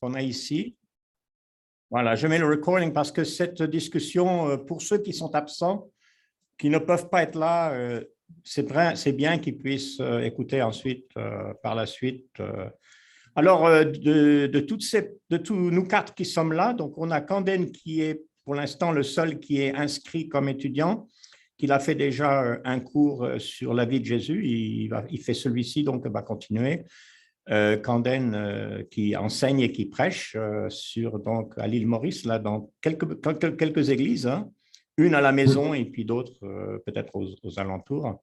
qu'on a ici. Voilà, je mets le recording parce que cette discussion, pour ceux qui sont absents, qui ne peuvent pas être là, c'est bien qu'ils puissent écouter ensuite, par la suite. Alors, de tous nous quatre qui sommes là, donc on a Camden qui est pour l'instant le seul qui est inscrit comme étudiant, qu'il a fait déjà un cours sur la vie de Jésus. Il fait celui-ci, donc il va continuer. Camden qui enseigne et qui prêche donc, à l'île Maurice, là, dans quelques églises, hein, une à la maison et puis d'autres peut-être aux alentours.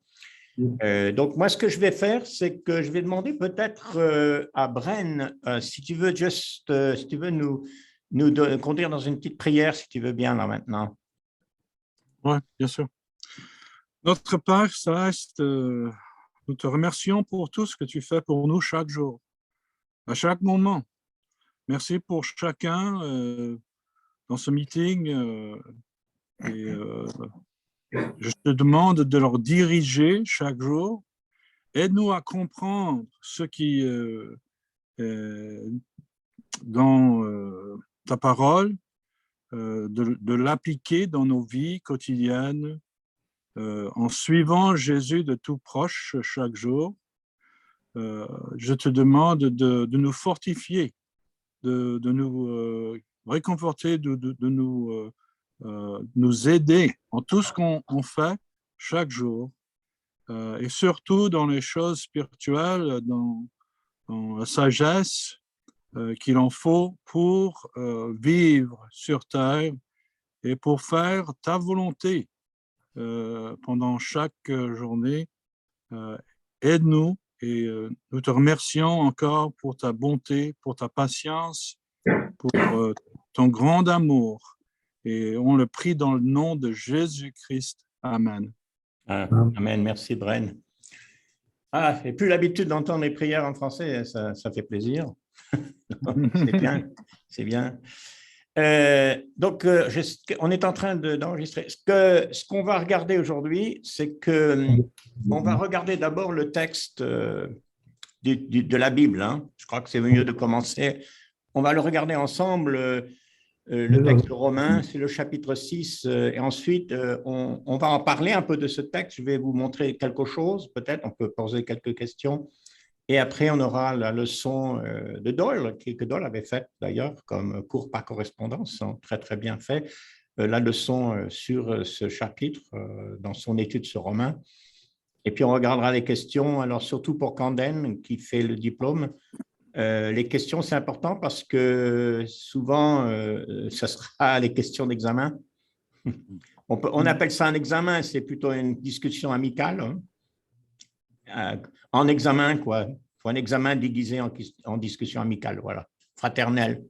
Donc, moi, ce que je vais faire, c'est que je vais demander peut-être à Bren, si tu veux nous conduire dans une petite prière, si tu veux bien, là, maintenant. Oui, bien sûr. Notre Père céleste, nous te remercions pour tout ce que tu fais pour nous chaque jour, à chaque moment. Merci pour chacun dans ce meeting. Je te demande de leur diriger chaque jour. Aide-nous à comprendre ce qui dans ta parole, de l'appliquer dans nos vies quotidiennes, en suivant Jésus de tout proche chaque jour. Je te demande de nous fortifier, de nous réconforter, de nous aider en tout ce qu'on fait chaque jour, et surtout dans les choses spirituelles, dans la sagesse qu'il en faut pour vivre sur terre et pour faire ta volonté pendant chaque journée. Aide-nous et nous te remercions encore pour ta bonté, pour ta patience, pour ton grand amour. Et on le prie dans le nom de Jésus-Christ. Amen. Amen. Merci, Bren. J'ai plus l'habitude d'entendre les prières en français, ça fait plaisir. C'est bien, c'est bien. Donc, on est en train d'enregistrer. Ce qu'on va regarder aujourd'hui, c'est qu'on va regarder d'abord le texte de la Bible. Hein. Je crois que c'est mieux de commencer. On va le regarder ensemble. Le texte romain, c'est le chapitre 6. Et ensuite, on va en parler un peu de ce texte. Je vais vous montrer quelque chose, peut-être. On peut poser quelques questions. Et après, on aura la leçon de Doyle, que Doyle avait faite d'ailleurs, comme cours par correspondance, hein, très, très bien fait. La leçon sur ce chapitre, dans son étude sur Romain. Et puis, on regardera les questions, alors surtout pour Camden, qui fait le diplôme. Les questions, c'est important parce que souvent, ce sera les questions d'examen. On appelle ça un examen, c'est plutôt une discussion amicale. Hein. En examen, quoi. Il faut un examen déguisé en discussion amicale, voilà, fraternelle.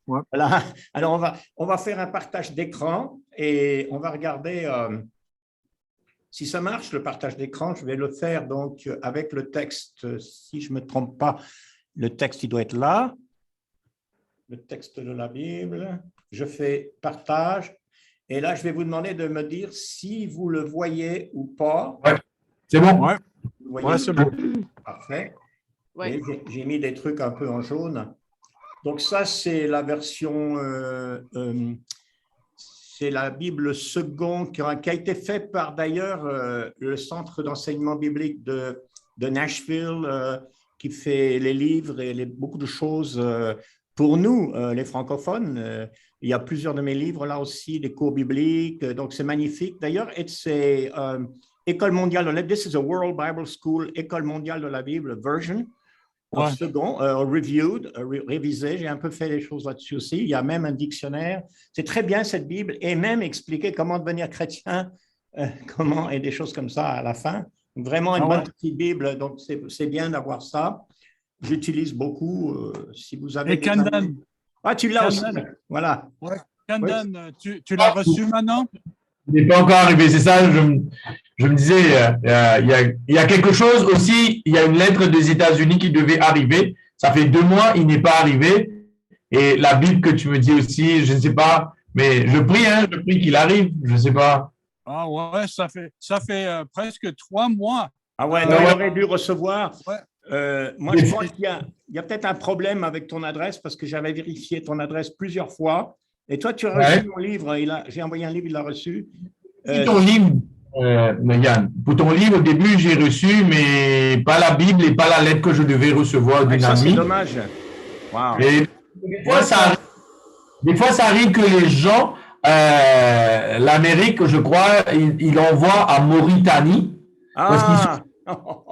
Ouais. Voilà. Alors, on va faire un partage d'écran et on va regarder si ça marche, le partage d'écran. Je vais le faire donc avec le texte, si je ne me trompe pas, le texte, il doit être là, le texte de la Bible. Je fais partage et là, je vais vous demander de me dire si vous le voyez ou pas. Ouais, c'est bon. Ouais, c'est bon. Parfait. Ouais. J'ai mis des trucs un peu en jaune. Donc ça, c'est la version, c'est la Bible seconde qui a été faite par d'ailleurs le Centre d'enseignement biblique de Nashville, qui fait les livres et beaucoup de choses pour nous, les francophones. Il y a plusieurs de mes livres là aussi, des cours bibliques, donc c'est magnifique. D'ailleurs, c'est École mondiale de la Bible. This is a World Bible School, École mondiale de la Bible version. En second, reviewed, révisé, j'ai un peu fait des choses là-dessus aussi. Il y a même un dictionnaire. C'est très bien cette Bible et même expliquer comment devenir chrétien, et des choses comme ça à la fin. Vraiment une bonne petite Bible, donc c'est bien d'avoir ça. J'utilise beaucoup. Si vous avez. Et Camden. Tu l'as aussi. Voilà. Ouais. Camden, oui. Tu l'as reçu maintenant? Il n'est pas encore arrivé, c'est ça. Je me disais, il y a quelque chose aussi. Il y a une lettre des États-Unis qui devait arriver. Ça fait 2 mois, il n'est pas arrivé. Et la Bible que tu me dis aussi, je ne sais pas, mais je prie qu'il arrive. Je ne sais pas. Ah ouais, ça fait presque 3 mois. Ah ouais, non, il aurait dû recevoir. Ouais. Moi, je crois qu'il y a peut-être un problème avec ton adresse parce que j'avais vérifié ton adresse plusieurs fois. Et toi, tu as reçu mon livre. J'ai envoyé un livre, il l'a reçu. Ton livre, Yann, pour ton livre, au début, j'ai reçu, mais pas la Bible et pas la lettre que je devais recevoir d'une Ça, c'est amie. dommage. Wow. Et des fois, ça arrive que les gens, l'Amérique, je crois, ils envoient à Mauritanie. Parce qu'ils sont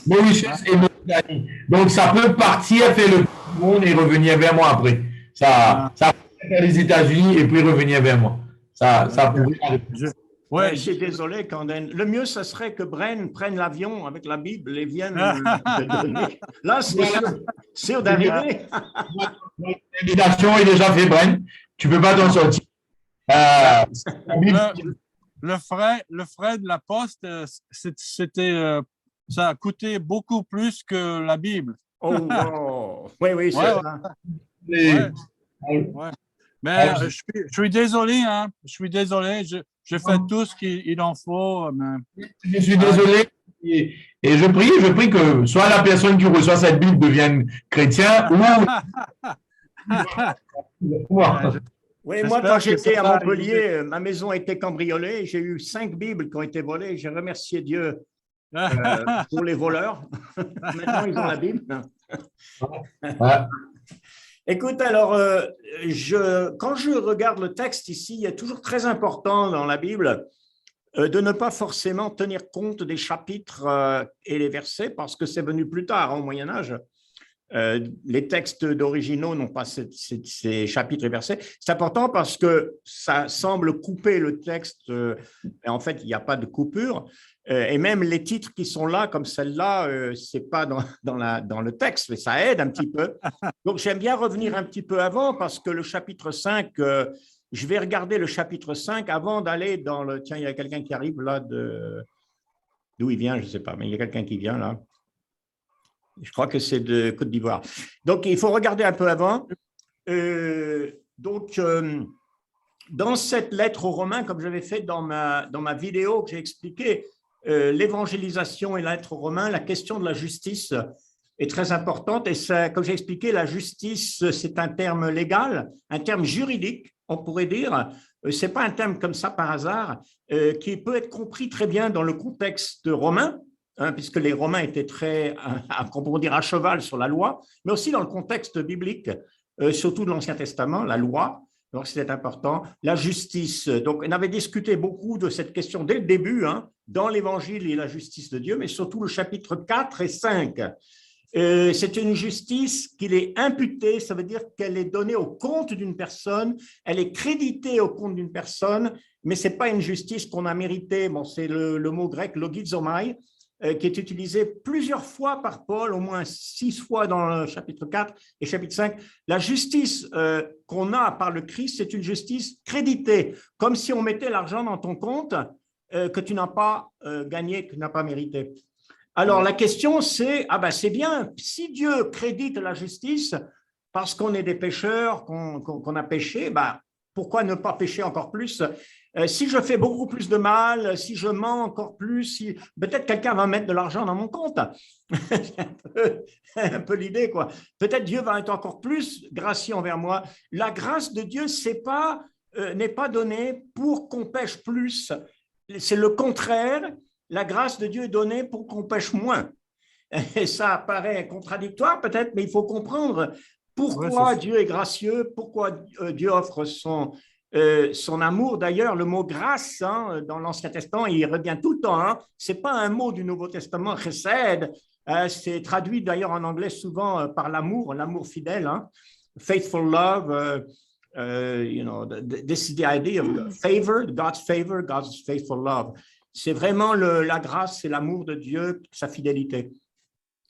Mauritius et Mauritanie. Donc, ça peut partir, faire le monde et revenir vers moi après. Ça peut faire les États-Unis et puis revenir vers moi. Ça pourrait. Ouais, je suis désolé, Canden. Le mieux, ce serait que Bren prenne l'avion avec la Bible et vienne te donner. Là, c'est sûr d'arriver. L'invitation est déjà faite, Bren. Tu ne peux pas t'en sortir. Le frais de la poste, ça a coûté beaucoup plus que la Bible. Oh, wow. Oui, c'est ça. Ouais. Mais je suis désolé, hein. Je suis désolé. Je fais tout ce qu'il en faut. Mais... Je suis désolé. Et je prie que soit la personne qui reçoit cette Bible devienne chrétien ou... Oui, moi, quand j'étais à Montpellier, ma maison a été cambriolée. J'ai eu 5 Bibles qui ont été volées. J'ai remercié Dieu pour les voleurs. Maintenant, ils ont la Bible. Écoute, alors, quand je regarde le texte ici, il est toujours très important dans la Bible de ne pas forcément tenir compte des chapitres et les versets parce que c'est venu plus tard, au Moyen-Âge. Les textes d'originaux n'ont pas ces chapitres et versets. C'est important parce que ça semble couper le texte. Et en fait, il n'y a pas de coupure. Et même les titres qui sont là, comme celle-là, ce n'est pas dans le texte, mais ça aide un petit peu. Donc, j'aime bien revenir un petit peu avant parce que le chapitre 5, je vais regarder le chapitre 5 avant d'aller dans le… Tiens, il y a quelqu'un qui arrive là d'où il vient, je ne sais pas, mais il y a quelqu'un qui vient là. Je crois que c'est de Côte d'Ivoire. Donc, il faut regarder un peu avant. Dans cette lettre aux Romains, comme j'avais fait dans ma vidéo que j'ai expliqué, l'évangélisation et la lettre aux Romains, la question de la justice est très importante. Et ça, comme j'ai expliqué, la justice, c'est un terme légal, un terme juridique, on pourrait dire. Ce n'est pas un terme comme ça par hasard, qui peut être compris très bien dans le contexte romain, puisque les Romains étaient très, on pourrait dire, à cheval sur la loi, mais aussi dans le contexte biblique, surtout de l'Ancien Testament, la loi. Donc, c'était important. La justice. Donc, on avait discuté beaucoup de cette question dès le début, dans l'Évangile et la justice de Dieu, mais surtout le chapitre 4 et 5. C'est une justice qui est imputée, ça veut dire qu'elle est donnée au compte d'une personne, elle est créditée au compte d'une personne, mais ce n'est pas une justice qu'on a méritée. Bon, c'est le mot grec logizomai, qui est utilisé plusieurs fois par Paul, au moins 6 fois dans le chapitre 4 et chapitre 5. La justice qu'on a par le Christ, c'est une justice créditée, comme si on mettait l'argent dans ton compte que tu n'as pas gagné, que tu n'as pas mérité. Alors, la question, c'est, c'est bien, si Dieu crédite la justice parce qu'on est des pécheurs, qu'on a péché, pourquoi ne pas pécher encore plus? Si je fais beaucoup plus de mal, si je mens encore plus, peut-être quelqu'un va mettre de l'argent dans mon compte. C'est un peu l'idée, quoi. Peut-être Dieu va être encore plus gracieux envers moi. La grâce de Dieu, n'est pas donnée pour qu'on pêche plus. C'est le contraire. La grâce de Dieu est donnée pour qu'on pêche moins. Et ça paraît contradictoire peut-être, mais il faut comprendre pourquoi Dieu est gracieux, pourquoi Dieu offre son amour. D'ailleurs, le mot grâce dans l'Ancien Testament, il revient tout le temps. Ce n'est pas un mot du Nouveau Testament, chesed. C'est traduit d'ailleurs en anglais souvent par l'amour fidèle. Faithful love, this is the idea of favor, God's faithful love. C'est vraiment la grâce, c'est l'amour de Dieu, sa fidélité.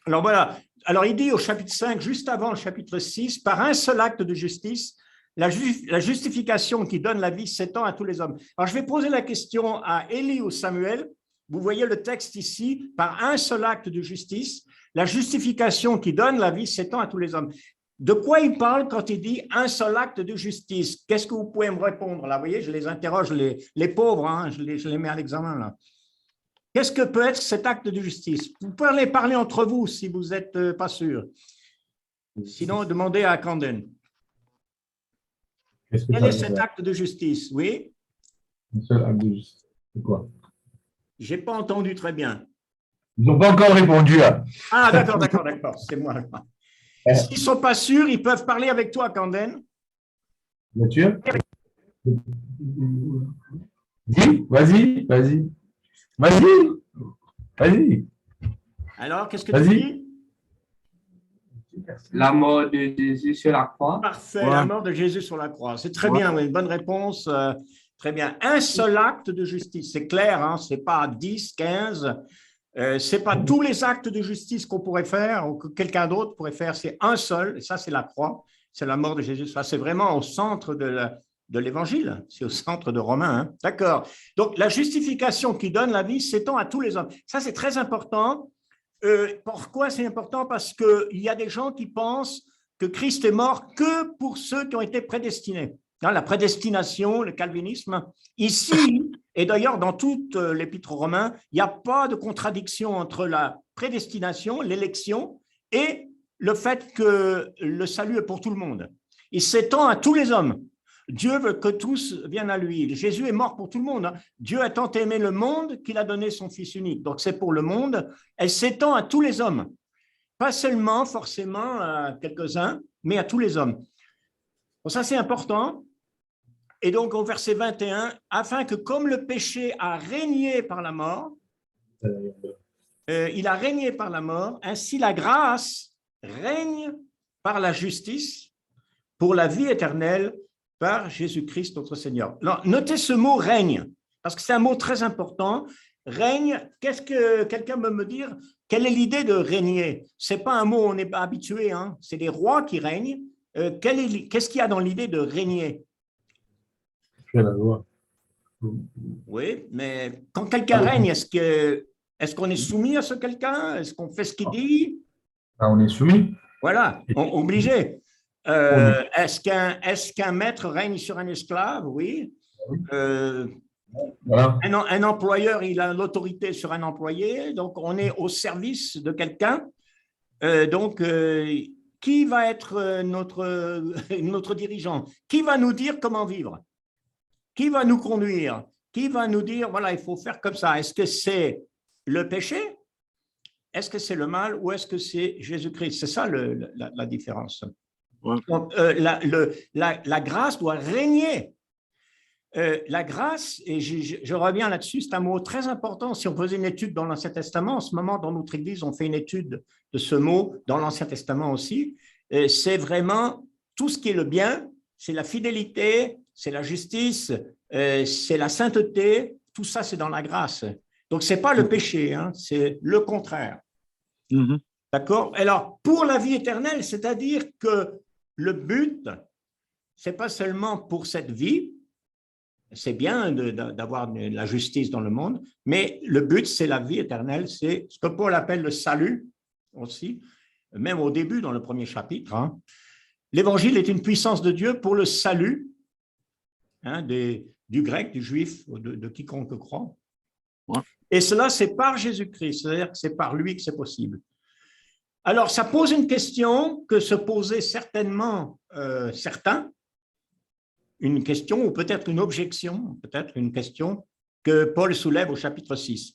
Alors voilà, alors il dit au chapitre 5, juste avant le chapitre 6, par un seul acte de justice, la justification qui donne la vie s'étend à tous les hommes. Alors je vais poser la question à Élie ou Samuel. Vous voyez le texte ici, par un seul acte de justice, la justification qui donne la vie s'étend à tous les hommes. De quoi il parle quand il dit un seul acte de justice? Qu'est-ce que vous pouvez me répondre là? Vous voyez, je les interroge, les pauvres, je les mets à l'examen là. Qu'est-ce que peut être cet acte de justice? Vous pouvez parler entre vous si vous n'êtes pas sûr. Sinon, demandez à Camden. Qu'est-ce que Quel ça est veut cet dire? acte de justice? Oui, Un seul acte de justice. C'est quoi? je n'ai pas entendu très bien. Ils n'ont pas encore répondu. Là. Ah, d'accord, c'est moi. S'ils ne sont pas sûrs, ils peuvent parler avec toi, Camden. Mathieu? Dis, vas-y. Alors, qu'est-ce que tu Vas-y. dis? La mort de Jésus sur la croix. Parfait, Ouais. la mort de Jésus sur la croix. C'est très Ouais. bien, oui, une bonne réponse. Très bien. Un seul acte de justice, c'est clair, hein, ce n'est pas 10, 15. Ce n'est pas tous les actes de justice qu'on pourrait faire ou que quelqu'un d'autre pourrait faire. C'est un seul, et ça, c'est la croix. C'est la mort de Jésus. Ça, c'est vraiment au centre de l'Évangile. C'est au centre de Romains. Hein. D'accord. Donc, la justification qui donne la vie s'étend à tous les hommes. Ça, c'est très important. Pourquoi c'est important? Parce qu'il y a des gens qui pensent que Christ est mort que pour ceux qui ont été prédestinés. Hein, la prédestination, le calvinisme. Ici, et d'ailleurs dans toute l'Épître aux Romains, il n'y a pas de contradiction entre la prédestination, l'élection, et le fait que le salut est pour tout le monde. Il s'étend à tous les hommes. Dieu veut que tous viennent à lui. Jésus est mort pour tout le monde. Hein. Dieu a tant aimé le monde qu'il a donné son Fils unique. Donc, c'est pour le monde. Elle s'étend à tous les hommes. Pas seulement, forcément, à quelques-uns, mais à tous les hommes. Bon, ça, c'est important. Et donc, au verset 21, afin que comme le péché a régné par la mort, il a régné par la mort, ainsi la grâce règne par la justice pour la vie éternelle par Jésus-Christ notre Seigneur. Alors, notez ce mot « règne », parce que c'est un mot très important. Règne, qu'est-ce que quelqu'un peut me dire? Quelle est l'idée de régner? Ce n'est pas un mot, on n'est pas habitué, hein. C'est des rois qui règnent. Qu'est-ce qu'il y a dans l'idée de régner? La loi. Oui, mais quand quelqu'un règne, est-ce qu'on est soumis à ce quelqu'un? Est-ce qu'on fait ce qu'il dit? Ah, on est soumis. Voilà, obligé. Est-ce qu'un maître règne sur un esclave? Oui. Voilà. Un employeur, il a l'autorité sur un employé, donc on est au service de quelqu'un. Qui va être notre dirigeant? Qui va nous dire comment vivre? Qui va nous conduire? Qui va nous dire, voilà, il faut faire comme ça? Est-ce que c'est le péché? Est-ce que c'est le mal ou est-ce que c'est Jésus-Christ? C'est ça la différence. Ouais. Donc, la grâce doit régner. La grâce, et je reviens là-dessus, c'est un mot très important. Si on faisait une étude dans l'Ancien Testament, en ce moment, dans notre Église, on fait une étude de ce mot dans l'Ancien Testament aussi. C'est vraiment tout ce qui est le bien, c'est la fidélité, c'est la justice, c'est la sainteté, tout ça, c'est dans la grâce. Donc, ce n'est pas le péché, hein, c'est le contraire. Mhm. D'accord? Alors, pour la vie éternelle, c'est-à-dire que le but, ce n'est pas seulement pour cette vie, c'est bien d'avoir la justice dans le monde, mais le but, c'est la vie éternelle, c'est ce que Paul appelle le salut aussi, même au début, dans le premier chapitre. Hein. L'évangile est une puissance de Dieu pour le salut, hein, du grec, du juif, de quiconque croit. Ouais. Et cela, c'est par Jésus-Christ, c'est-à-dire que c'est par lui que c'est possible. Alors, ça pose une question que se posaient certainement certains, une question ou peut-être une objection, peut-être une question que Paul soulève au chapitre 6,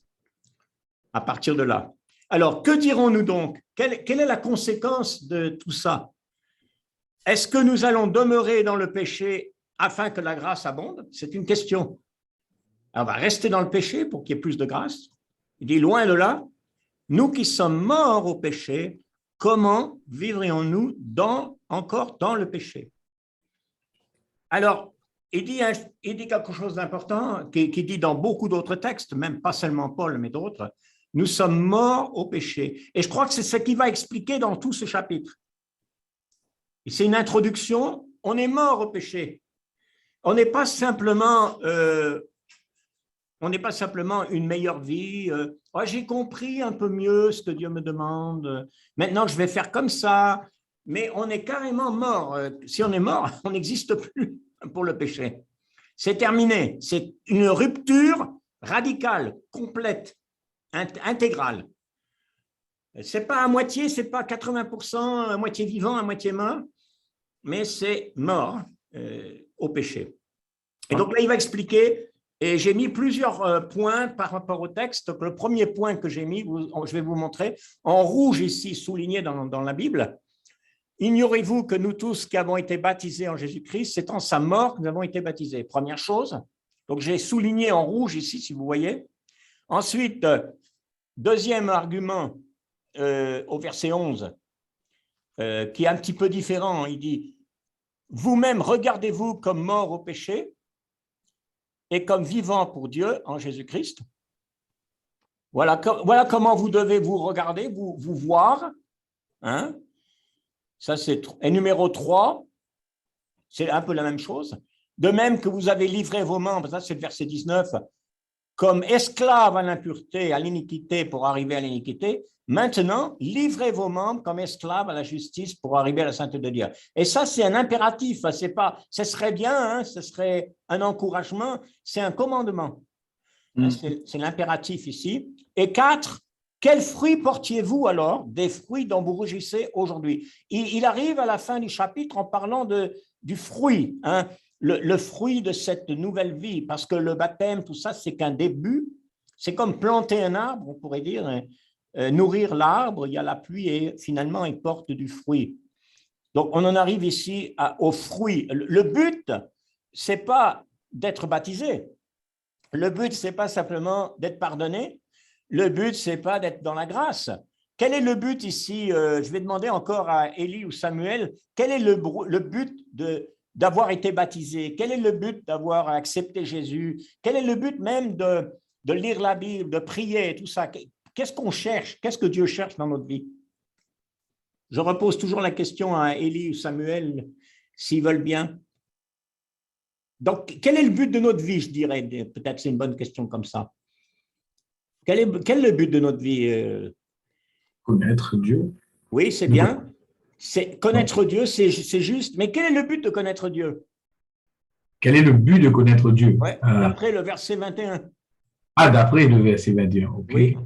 à partir de là. Alors, que dirons-nous donc? Quelle est la conséquence de tout ça? Est-ce que nous allons demeurer dans le péché afin que la grâce abonde? C'est une question. Alors, on va rester dans le péché pour qu'il y ait plus de grâce. Il dit, loin de là, nous qui sommes morts au péché, comment vivrions-nous encore dans le péché? Alors, il dit quelque chose d'important qui dit dans beaucoup d'autres textes, même pas seulement Paul, mais d'autres, nous sommes morts au péché. Et je crois que c'est ce qu'il va expliquer dans tout ce chapitre. C'est une introduction, on est mort au péché. On n'est pas simplement une meilleure vie. Oh, j'ai compris un peu mieux ce que Dieu me demande. Maintenant, je vais faire comme ça. Mais on est carrément mort. Si on est mort, on n'existe plus pour le péché. C'est terminé. C'est une rupture radicale, complète. intégral. Ce n'est pas à moitié, ce n'est pas 80% à moitié vivant, à moitié mort, mais c'est mort au péché. Et donc là, il va expliquer, et j'ai mis plusieurs points par rapport au texte. Donc, le premier point que j'ai mis, je vais vous montrer, en rouge ici, souligné dans la Bible. Ignorez-vous que nous tous qui avons été baptisés en Jésus-Christ, c'est en sa mort que nous avons été baptisés. Première chose. Donc, j'ai souligné en rouge ici, si vous voyez. Ensuite, deuxième argument au verset 11, qui est un petit peu différent. Il dit, vous-même, regardez-vous comme morts au péché et comme vivants pour Dieu en Jésus-Christ. Voilà comment vous devez vous regarder, vous voir. Hein? Ça, c'est. Et numéro 3, c'est un peu la même chose. De même que vous avez livré vos membres, ça c'est le verset 19, comme esclaves à l'impureté, à l'iniquité pour arriver à l'iniquité, maintenant, livrez vos membres comme esclaves à la justice pour arriver à la sainteté de Dieu. Et ça, c'est un impératif, c'est pas, ce serait bien, hein, ce serait un encouragement, c'est un commandement. C'est l'impératif ici. Et 4, quels fruits portiez-vous alors, des fruits dont vous rougissez aujourd'hui? Il arrive à la fin du chapitre en parlant du fruit, hein, le fruit de cette nouvelle vie, parce que le baptême, tout ça, c'est qu'un début. C'est comme planter un arbre, on pourrait dire, hein, nourrir l'arbre, il y a la pluie et finalement, il porte du fruit. Donc, on en arrive ici au fruit. Le but, ce n'est pas d'être baptisé. Le but, ce n'est pas simplement d'être pardonné. Le but, ce n'est pas d'être dans la grâce. Quel est le but ici? Je vais demander encore à Élie ou Samuel, quel est le but d'avoir été baptisé? Quel est le but d'avoir accepté Jésus? Quel est le but même de lire la Bible, de prier, tout ça? Qu'est-ce qu'on cherche? Qu'est-ce que Dieu cherche dans notre vie? Je repose toujours la question à Élie ou Samuel, s'ils veulent bien. Donc, quel est le but de notre vie, je dirais? Peut-être c'est une bonne question comme ça. Quel est le but de notre vie? Connaître Dieu. Oui, c'est bien. Connaître Dieu, c'est juste. Mais quel est le but de connaître Dieu? Quel est le but de connaître Dieu? Ouais, d'après le verset 21. Ah, d'après le verset 21, ok. Oui.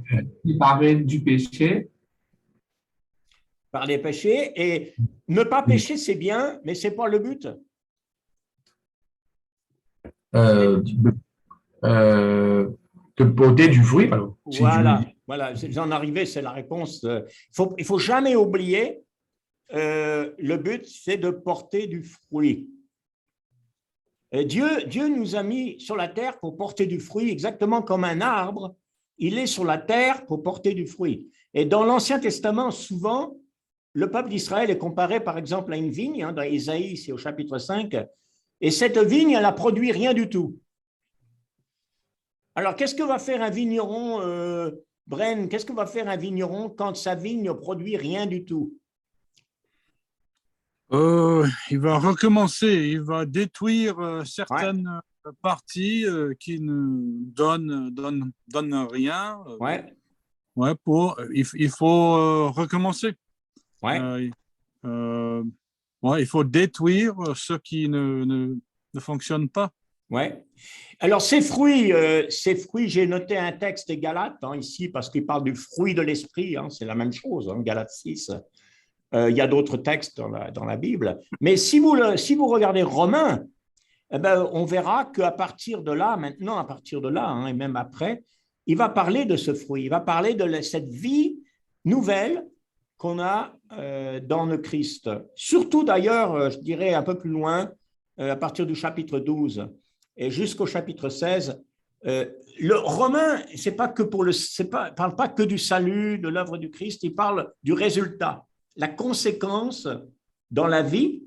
Il parle du péché. Par les péchés. Et ne pas pécher, c'est bien, mais ce n'est pas le but. De porter du fruit, alors. Voilà, j'en arrivais, c'est la réponse. Il faut jamais oublier, le but, c'est de porter du fruit. Et Dieu nous a mis sur la terre pour porter du fruit, exactement comme un arbre, il est sur la terre pour porter du fruit. Et dans l'Ancien Testament, souvent, le peuple d'Israël est comparé, par exemple, à une vigne, hein, dans Ésaïe, c'est au chapitre 5, et cette vigne, elle n'a produit rien du tout. Alors, qu'est-ce que va faire un vigneron, Bren, qu'est-ce que va faire un vigneron quand sa vigne ne produit rien du tout? Il va recommencer, il va détruire certaines parties qui ne donnent rien. Il faut recommencer. Il faut détruire ce qui ne fonctionne pas. Ouais. Alors, ces fruits, j'ai noté un texte Galates hein, ici parce qu'il parle du fruit de l'esprit, hein, c'est la même chose, hein, Galates 6. Il y a d'autres textes dans la Bible. Mais si vous regardez Romains, eh ben, on verra qu'à partir de là, maintenant, à partir de là, hein, et même après, il va parler de ce fruit, il va parler de cette vie nouvelle qu'on a dans le Christ. Surtout d'ailleurs, je dirais un peu plus loin, à partir du chapitre 12 et jusqu'au chapitre 16, le Romain, parle pas que du salut, de l'œuvre du Christ, il parle du résultat, la conséquence dans la vie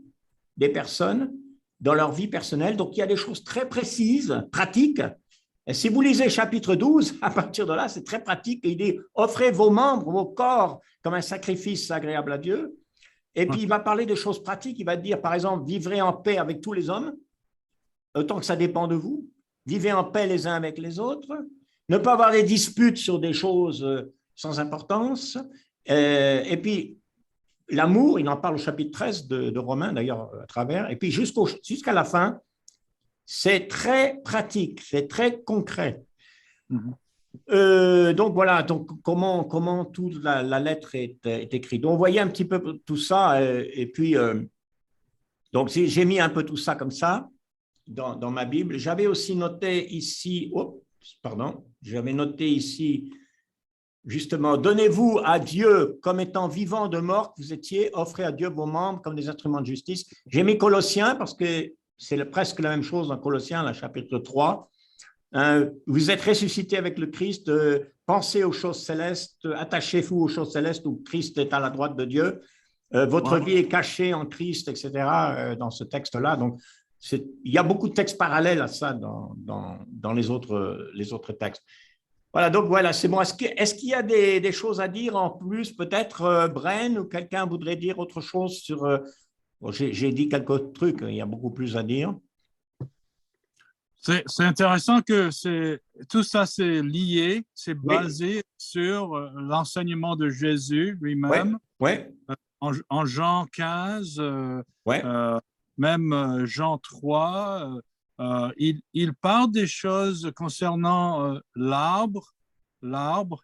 des personnes, dans leur vie personnelle. Donc, il y a des choses très précises, pratiques. Et si vous lisez chapitre 12, à partir de là, c'est très pratique. Il dit, offrez vos membres, vos corps comme un sacrifice agréable à Dieu. Et puis, il va parler de choses pratiques. Il va dire, par exemple, vivrez en paix avec tous les hommes, autant que ça dépend de vous. Vivez en paix les uns avec les autres. Ne pas avoir des disputes sur des choses sans importance. Et puis, l'amour, il en parle au chapitre 13 de Romains, d'ailleurs, à travers. Et puis, jusqu'à la fin, c'est très pratique, c'est très concret. Donc voilà, donc comment toute la lettre est écrite. Donc, vous voyez un petit peu tout ça, et puis donc j'ai mis un peu tout ça comme ça dans ma Bible. J'avais aussi noté ici, oh, pardon, j'avais noté ici justement, donnez-vous à Dieu comme étant vivant de mort que vous étiez, offrez à Dieu vos membres comme des instruments de justice. J'ai mis Colossiens parce que c'est presque la même chose dans Colossiens, la chapitre 3. Vous êtes ressuscité avec le Christ, pensez aux choses célestes, attachez-vous aux choses célestes où Christ est à la droite de Dieu. Votre vie est cachée en Christ, etc., dans ce texte-là. Donc, il y a beaucoup de textes parallèles à ça dans les autres textes. Voilà, donc voilà, c'est bon. Est-ce qu'il y a des choses à dire en plus, peut-être, Bren, ou quelqu'un voudrait dire autre chose sur… bon, j'ai dit quelques trucs, il y a beaucoup plus à dire. C'est intéressant que tout ça, c'est lié, c'est basé sur l'enseignement de Jésus lui-même. Ouais. En Jean 15, Ouais. même Jean 3, il parle des choses concernant l'arbre.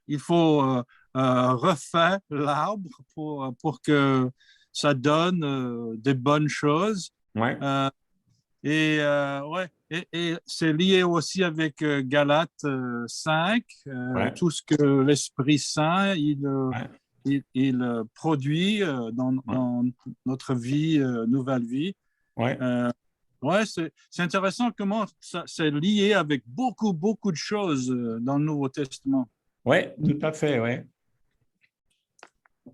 Il faut refaire l'arbre pour que ça donne des bonnes choses. Ouais. Et c'est lié aussi avec Galates 5, Ouais. tout ce que l'Esprit Saint Ouais. il produit dans notre vie, nouvelle vie. Ouais. C'est intéressant comment c'est lié avec beaucoup, beaucoup de choses dans le Nouveau Testament. Ouais, tout à fait, ouais.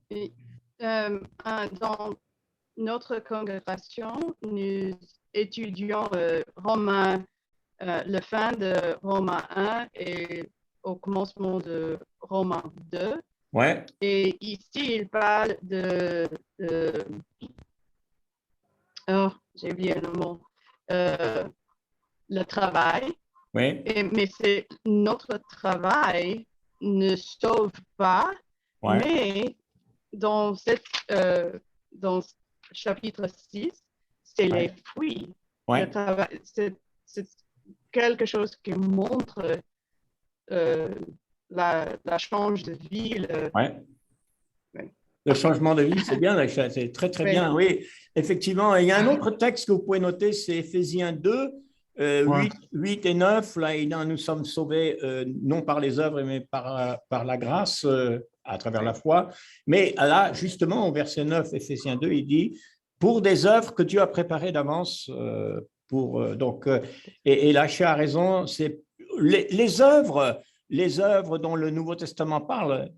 Et, dans notre congrégation, nous étudions le fin de Romains 1 et au commencement de Romains 2. Ouais. Et ici, il parle oh, j'ai oublié le mot. Le travail. Ouais. Mais c'est notre travail ne sauve pas, Ouais. mais dans chapitre 6, c'est les fruits. Ouais. Le travail, c'est quelque chose qui montre la change de vie. Le changement de vie, c'est bien, c'est très, très bien. Oui, effectivement. Il y a un autre texte que vous pouvez noter, c'est Éphésiens 2, 8 et 9. Là, nous sommes sauvés non par les œuvres, mais par la grâce, à travers la foi. Mais là, justement, au verset 9, Éphésiens 2, il dit « Pour des œuvres que Dieu a préparées d'avance. » Et Lacha a raison, c'est les œuvres dont le Nouveau Testament parle,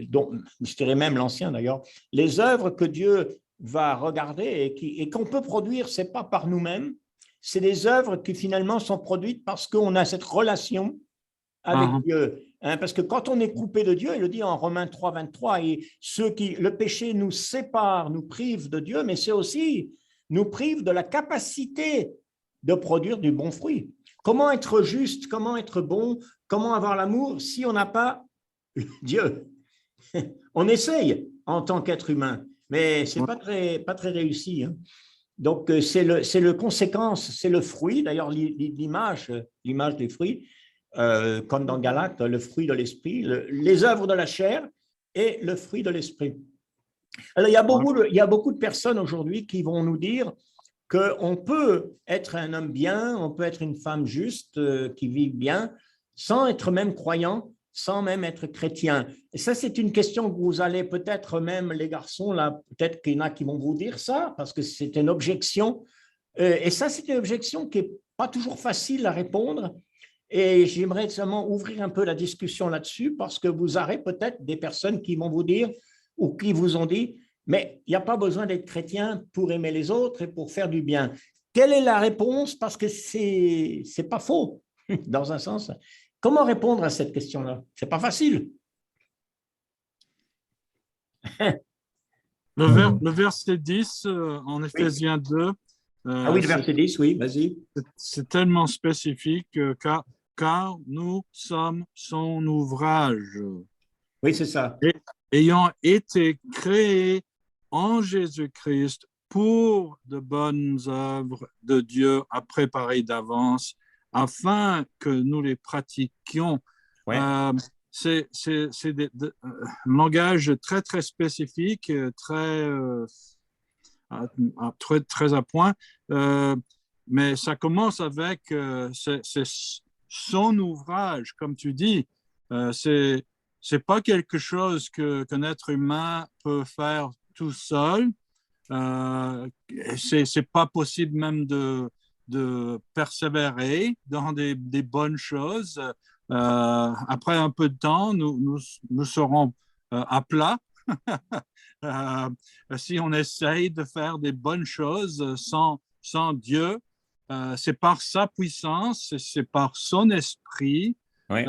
dont je dirais même l'Ancien d'ailleurs, les œuvres que Dieu va regarder et qu'on peut produire, ce n'est pas par nous-mêmes, c'est des œuvres qui finalement sont produites parce qu'on a cette relation avec Dieu. Parce que quand on est coupé de Dieu, il le dit en Romains 3, 23, et le péché nous sépare, nous prive de Dieu, mais c'est aussi nous prive de la capacité de produire du bon fruit. Comment être juste, comment être bon, comment avoir l'amour si on n'a pas Dieu? On essaye en tant qu'être humain, mais ce n'est pas très réussi. Hein. Donc, c'est le conséquence, c'est le fruit, d'ailleurs l'image des fruits, comme dans Galates, le fruit de l'esprit, les œuvres de la chair et le fruit de l'esprit. Alors, il y a beaucoup de personnes aujourd'hui qui vont nous dire qu'on peut être un homme bien, on peut être une femme juste, qui vit bien, sans être même croyant, sans même être chrétien. Et ça, c'est une question que vous allez peut-être même, les garçons, là, peut-être qu'il y en a qui vont vous dire ça, parce que c'est une objection. Et ça, c'est une objection qui n'est pas toujours facile à répondre. Et j'aimerais seulement ouvrir un peu la discussion là-dessus, parce que vous aurez peut-être des personnes qui vont vous dire, ou qui vous ont dit, mais il n'y a pas besoin d'être chrétien pour aimer les autres et pour faire du bien. Quelle est la réponse? Parce que c'est pas faux, dans un sens. Comment répondre à cette question-là? C'est pas facile. Le verset 10 en Éphésiens 2. Ah oui, le verset 10, oui, vas-y. C'est tellement spécifique car nous sommes son ouvrage. Oui, c'est ça. Ayant été créés en Jésus-Christ pour de bonnes œuvres de Dieu à préparer d'avance, afin que nous les pratiquions Ouais. C'est un langage très, très spécifique, très à point. Mais ça commence avec c'est son ouvrage, comme tu dis. C'est pas quelque chose qu'un être humain peut faire tout seul. C'est pas possible même de persévérer dans des bonnes choses. Après un peu de temps, nous serons à plat euh, si on essaye de faire des bonnes choses sans Dieu. C'est par sa puissance, c'est par son esprit, Ouais.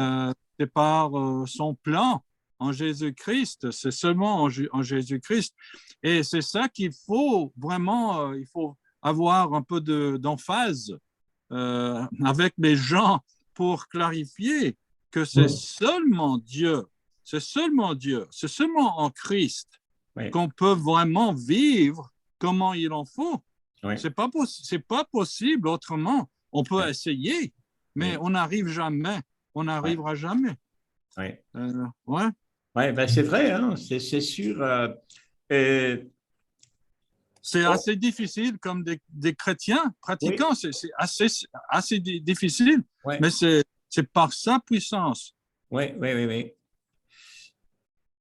c'est par son plan en Jésus-Christ. C'est seulement en Jésus-Christ. Et c'est ça qu'il faut vraiment, il faut avoir un peu d'emphase avec les gens pour clarifier que c'est seulement Dieu, c'est seulement Dieu, c'est seulement en Christ qu'on peut vraiment vivre comment il en faut. C'est pas possible autrement. On peut essayer, mais on n'arrive jamais. On n'arrivera jamais. Ouais. Ouais. C'est vrai, hein, c'est sûr. C'est assez difficile comme des chrétiens pratiquants. C'est assez difficile, mais c'est par sa puissance. Oui.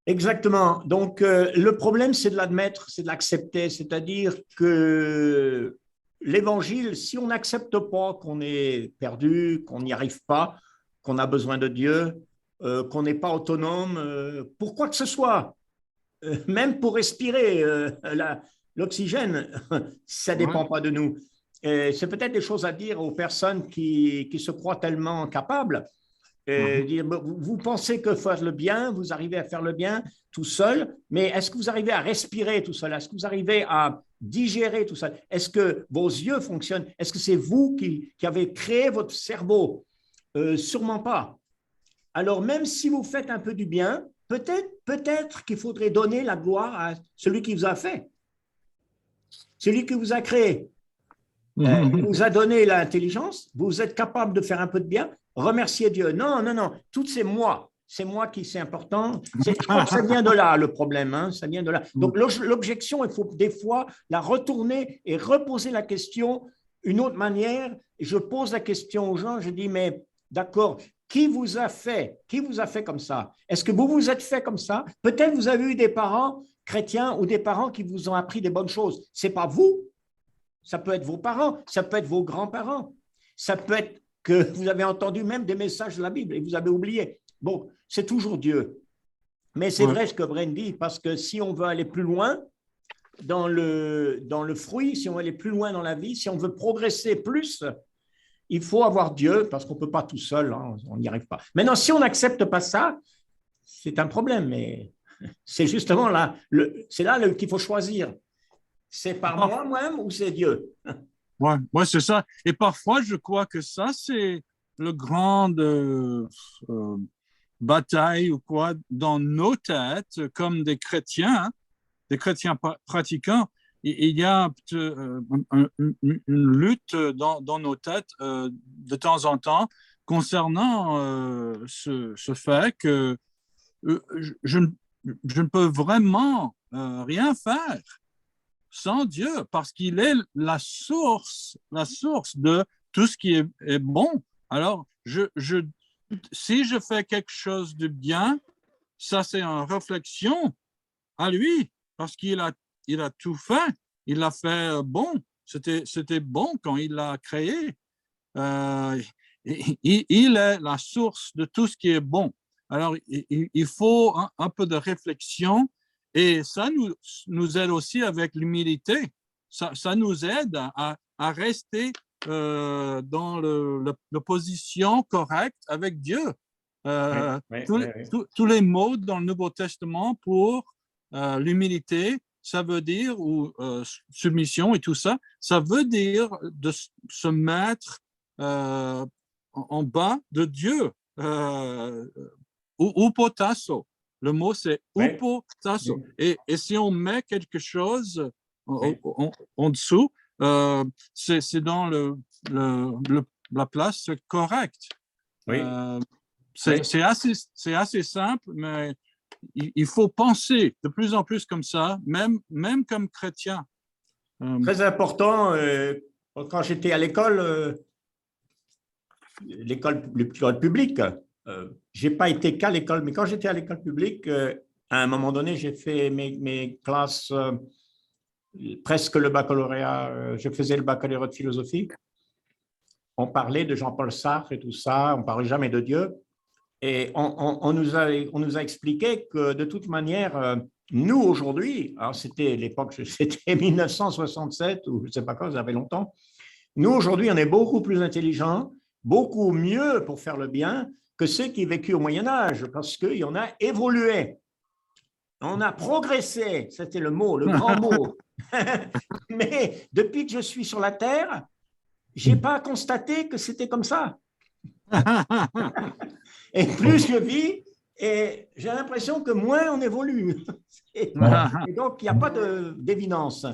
Exactement. Donc, le problème, c'est de l'admettre, c'est de l'accepter. C'est-à-dire que l'évangile, si on n'accepte pas qu'on est perdu, qu'on n'y arrive pas, qu'on a besoin de Dieu, qu'on n'est pas autonome, pour quoi que ce soit, même pour respirer l'oxygène, ça ne dépend pas de nous. C'est peut-être des choses à dire aux personnes qui se croient tellement capables. Dire, vous pensez que faire le bien, vous arrivez à faire le bien tout seul, mais est-ce que vous arrivez à respirer tout seul? Est-ce que vous arrivez à digérer tout seul? Est-ce que vos yeux fonctionnent? Est-ce que c'est vous qui avez créé votre cerveau? Sûrement pas. Alors, même si vous faites un peu du bien, peut-être qu'il faudrait donner la gloire à celui qui vous a fait, celui qui vous a créé. Il vous a donné l'intelligence, vous êtes capable de faire un peu de bien, remerciez Dieu. Non, tout c'est moi qui c'est important. Je crois que ça vient de là le problème, hein, ça vient de là. Donc l'objection, il faut des fois la retourner et reposer la question une autre manière. Et je pose la question aux gens, je dis, mais d'accord, qui vous a fait comme ça? Est-ce que vous vous êtes fait comme ça? Peut-être vous avez eu des parents chrétiens ou des parents qui vous ont appris des bonnes choses. C'est pas vous. Ça peut être vos parents, ça peut être vos grands-parents, ça peut être que vous avez entendu même des messages de la Bible et vous avez oublié. Bon, c'est toujours Dieu. Mais c'est vrai ce que Bren dit, parce que si on veut aller plus loin dans le fruit, si on veut aller plus loin dans la vie, si on veut progresser plus, il faut avoir Dieu, parce qu'on ne peut pas tout seul, hein, on n'y arrive pas. Maintenant, si on n'accepte pas ça, c'est un problème, mais c'est justement là, c'est là qu'il faut choisir. C'est par moi-même ou c'est Dieu? Ouais, c'est ça. Et parfois, je crois que ça, c'est le grand bataille ou quoi dans nos têtes, comme des chrétiens pratiquants. Il y a une lutte dans nos têtes de temps en temps concernant ce fait que je ne peux vraiment rien faire sans Dieu, parce qu'il est la source de tout ce qui est bon. Alors, si je fais quelque chose de bien, ça c'est une réflexion à lui, parce qu'il a tout fait. Il l'a fait bon. C'était bon quand il l'a créé. Il est la source de tout ce qui est bon. Alors, il faut un peu de réflexion. Et ça nous aide aussi avec l'humilité. Ça nous aide à rester dans la position correcte avec Dieu. Tous les mots dans le Nouveau Testament pour l'humilité, ça veut dire, ou soumission et tout ça, ça veut dire de se mettre en bas de Dieu. Upotasso. Le mot, c'est upotasso. Et si on met quelque chose en dessous, c'est dans la place correcte. C'est assez simple, mais il faut penser de plus en plus comme ça, même comme chrétien. Très important, quand j'étais à l'école publique, je n'ai pas été qu'à l'école, mais quand j'étais à l'école publique, à un moment donné, j'ai fait mes classes, presque le baccalauréat, je faisais le baccalauréat de philosophie. On parlait de Jean-Paul Sartre et tout ça, on ne parlait jamais de Dieu. Et on nous a expliqué que de toute manière, nous aujourd'hui, alors c'était l'époque, c'était 1967 ou je ne sais pas quoi, ça fait longtemps, nous aujourd'hui, on est beaucoup plus intelligents, beaucoup mieux pour faire le bien que ceux qui vécu au Moyen-Âge, parce qu'il y en a évolué. On a progressé, c'était le mot, le grand mot. Mais depuis que je suis sur la Terre, je n'ai pas constaté que c'était comme ça. Et plus je vis, et j'ai l'impression que moins on évolue. Et donc, il n'y a pas d'évidence.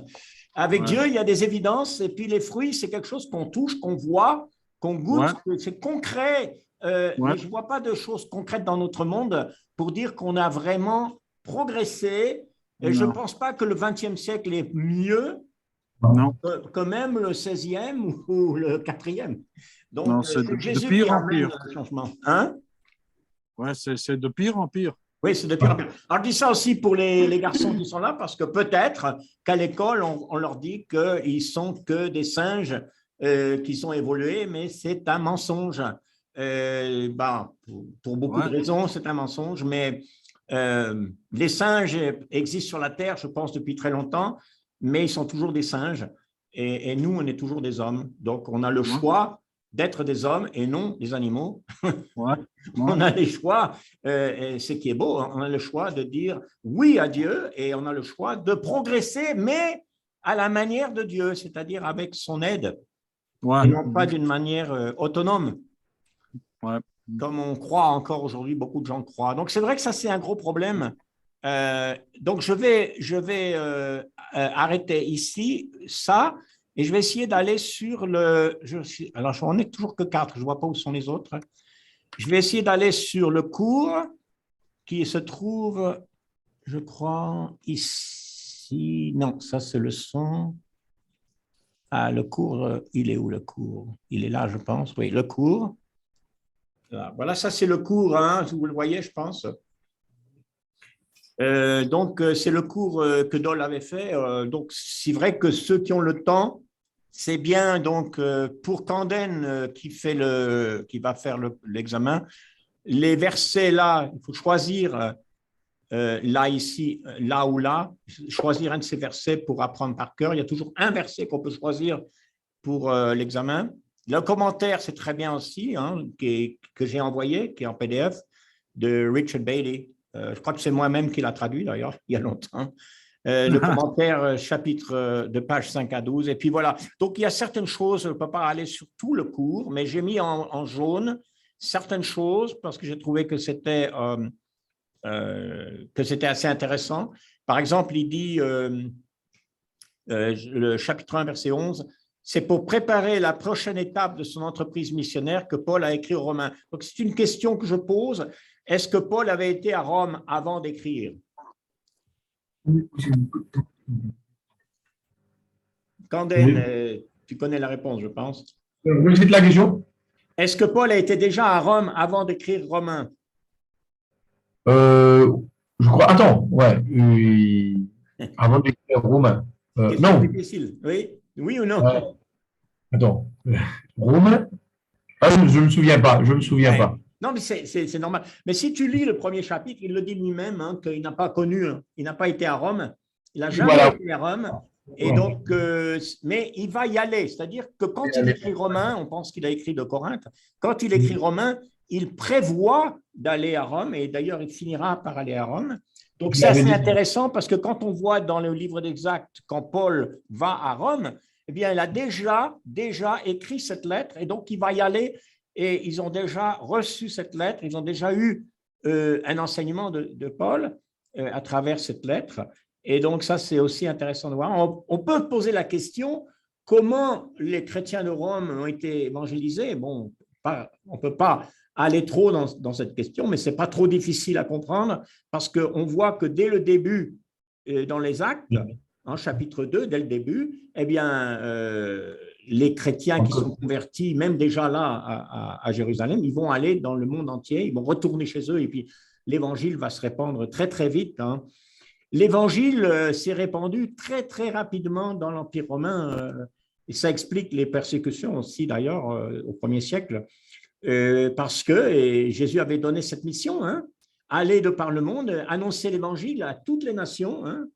Avec Dieu, il y a des évidences, et puis les fruits, c'est quelque chose qu'on touche, qu'on voit, qu'on goûte, c'est concret. Mais je ne vois pas de choses concrètes dans notre monde pour dire qu'on a vraiment progressé. Et je ne pense pas que le XXe siècle est mieux que même le XVIe ou le IVe. Donc, c'est Jésus qui amène le changement. Hein? Ouais, c'est de pire en pire. Oui, c'est de pire en pire. Alors, je dis ça aussi pour les garçons qui sont là, parce que peut-être qu'à l'école, on leur dit qu'ils ne sont que des singes qui sont évolués, mais c'est un mensonge. Pour beaucoup de raisons, c'est un mensonge, mais les singes existent sur la Terre, je pense, depuis très longtemps, mais ils sont toujours des singes. Et nous, on est toujours des hommes. Donc, on a le choix d'être des hommes et non des animaux. On a le choix, et ce qui est beau, on a le choix de dire oui à Dieu et on a le choix de progresser, mais à la manière de Dieu, c'est-à-dire avec son aide, et non pas d'une manière autonome, comme on croit encore aujourd'hui, beaucoup de gens croient. Donc, c'est vrai que ça, c'est un gros problème. Donc, je vais arrêter ici ça. Et je vais essayer d'aller sur le… Alors, je n'en ai toujours que 4, je ne vois pas où sont les autres. Je vais essayer d'aller sur le cours qui se trouve, je crois, ici. Non, ça, c'est le son. Ah, le cours, il est où le cours? Il est là, je pense. Oui, le cours. Voilà, ça, c'est le cours, hein, vous le voyez, je pense. Donc, c'est le cours que Dole avait fait. Donc, c'est vrai que ceux qui ont le temps, c'est bien donc pour Camden qui va faire l'examen. Les versets là, il faut choisir là, ici, là ou là, choisir un de ces versets pour apprendre par cœur. Il y a toujours un verset qu'on peut choisir pour l'examen. Le commentaire, c'est très bien aussi, hein, que j'ai envoyé, qui est en PDF, de Richard Bailey. Je crois que c'est moi-même qui l'a traduit d'ailleurs, il y a longtemps. Le commentaire, chapitre de page 5 à 12. Et puis voilà. Donc, il y a certaines choses, je ne peux pas aller sur tout le cours, mais j'ai mis en jaune certaines choses parce que j'ai trouvé que c'était assez intéressant. Par exemple, il dit, le chapitre 1, verset 11, c'est pour préparer la prochaine étape de son entreprise missionnaire que Paul a écrit aux Romains. Donc, c'est une question que je pose. Est-ce que Paul avait été à Rome avant d'écrire? Camden, tu connais la réponse, je pense. Répète la question. Est-ce que Paul a été déjà à Rome avant d'écrire Romains? Je crois. Attends, ouais. Avant d'écrire Romain. Non. Difficile. Oui? Oui ou non? Attends. Romain? Ah, je ne me souviens pas. Je me souviens pas. Non, mais c'est normal. Mais si tu lis le premier chapitre, il le dit lui-même, hein, qu'il n'a pas connu, il n'a pas été à Rome. Il n'a jamais été à Rome. Et donc, mais il va y aller. C'est-à-dire que quand il écrit Romain, on pense qu'il a écrit de Corinthe. Quand il écrit Romain, il prévoit d'aller à Rome. Et d'ailleurs, il finira par aller à Rome. Donc, c'est assez intéressant parce que quand on voit dans le livre d'Actes, quand Paul va à Rome, eh bien, il a déjà écrit cette lettre. Et donc, il va y aller. Et ils ont déjà reçu cette lettre, ils ont déjà eu un enseignement de Paul à travers cette lettre. Et donc, ça, c'est aussi intéressant de voir. On peut poser la question, comment les chrétiens de Rome ont été évangélisés? Bon, on ne peut pas aller trop dans cette question, mais ce n'est pas trop difficile à comprendre parce qu'on voit que dès le début, dans les Actes, en chapitre 2, dès le début, eh bien, les chrétiens qui sont convertis, même déjà là à Jérusalem, ils vont aller dans le monde entier, ils vont retourner chez eux et puis l'évangile va se répandre très, très vite. Hein. L'évangile s'est répandu très, très rapidement dans l'Empire romain et ça explique les persécutions aussi, d'ailleurs, au 1er siècle, parce que Jésus avait donné cette mission, hein, aller de par le monde, annoncer l'évangile à toutes les nations, hein,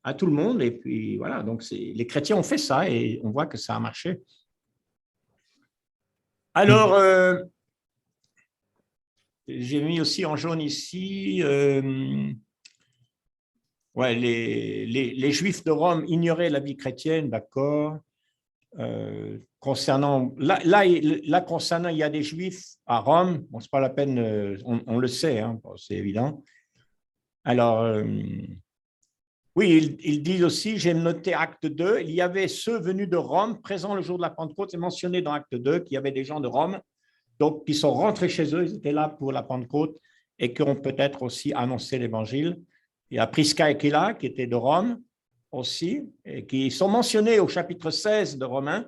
à tout le monde. Et puis voilà, donc les chrétiens ont fait ça et on voit que ça a marché. Alors, j'ai mis aussi en jaune ici, ouais, les Juifs de Rome ignoraient la vie chrétienne, d'accord. Concernant, concernant, il y a des Juifs à Rome, bon, ce n'est pas la peine, on le sait, hein, c'est évident. Alors, oui, il dit aussi, j'ai noté acte 2, il y avait ceux venus de Rome, présents le jour de la Pentecôte, c'est mentionné dans acte 2 qu'il y avait des gens de Rome, donc qui sont rentrés chez eux, ils étaient là pour la Pentecôte et qui ont peut-être aussi annoncé l'Évangile. Il y a Prisca et Aquila qui étaient de Rome aussi, et qui sont mentionnés au chapitre 16 de Romains,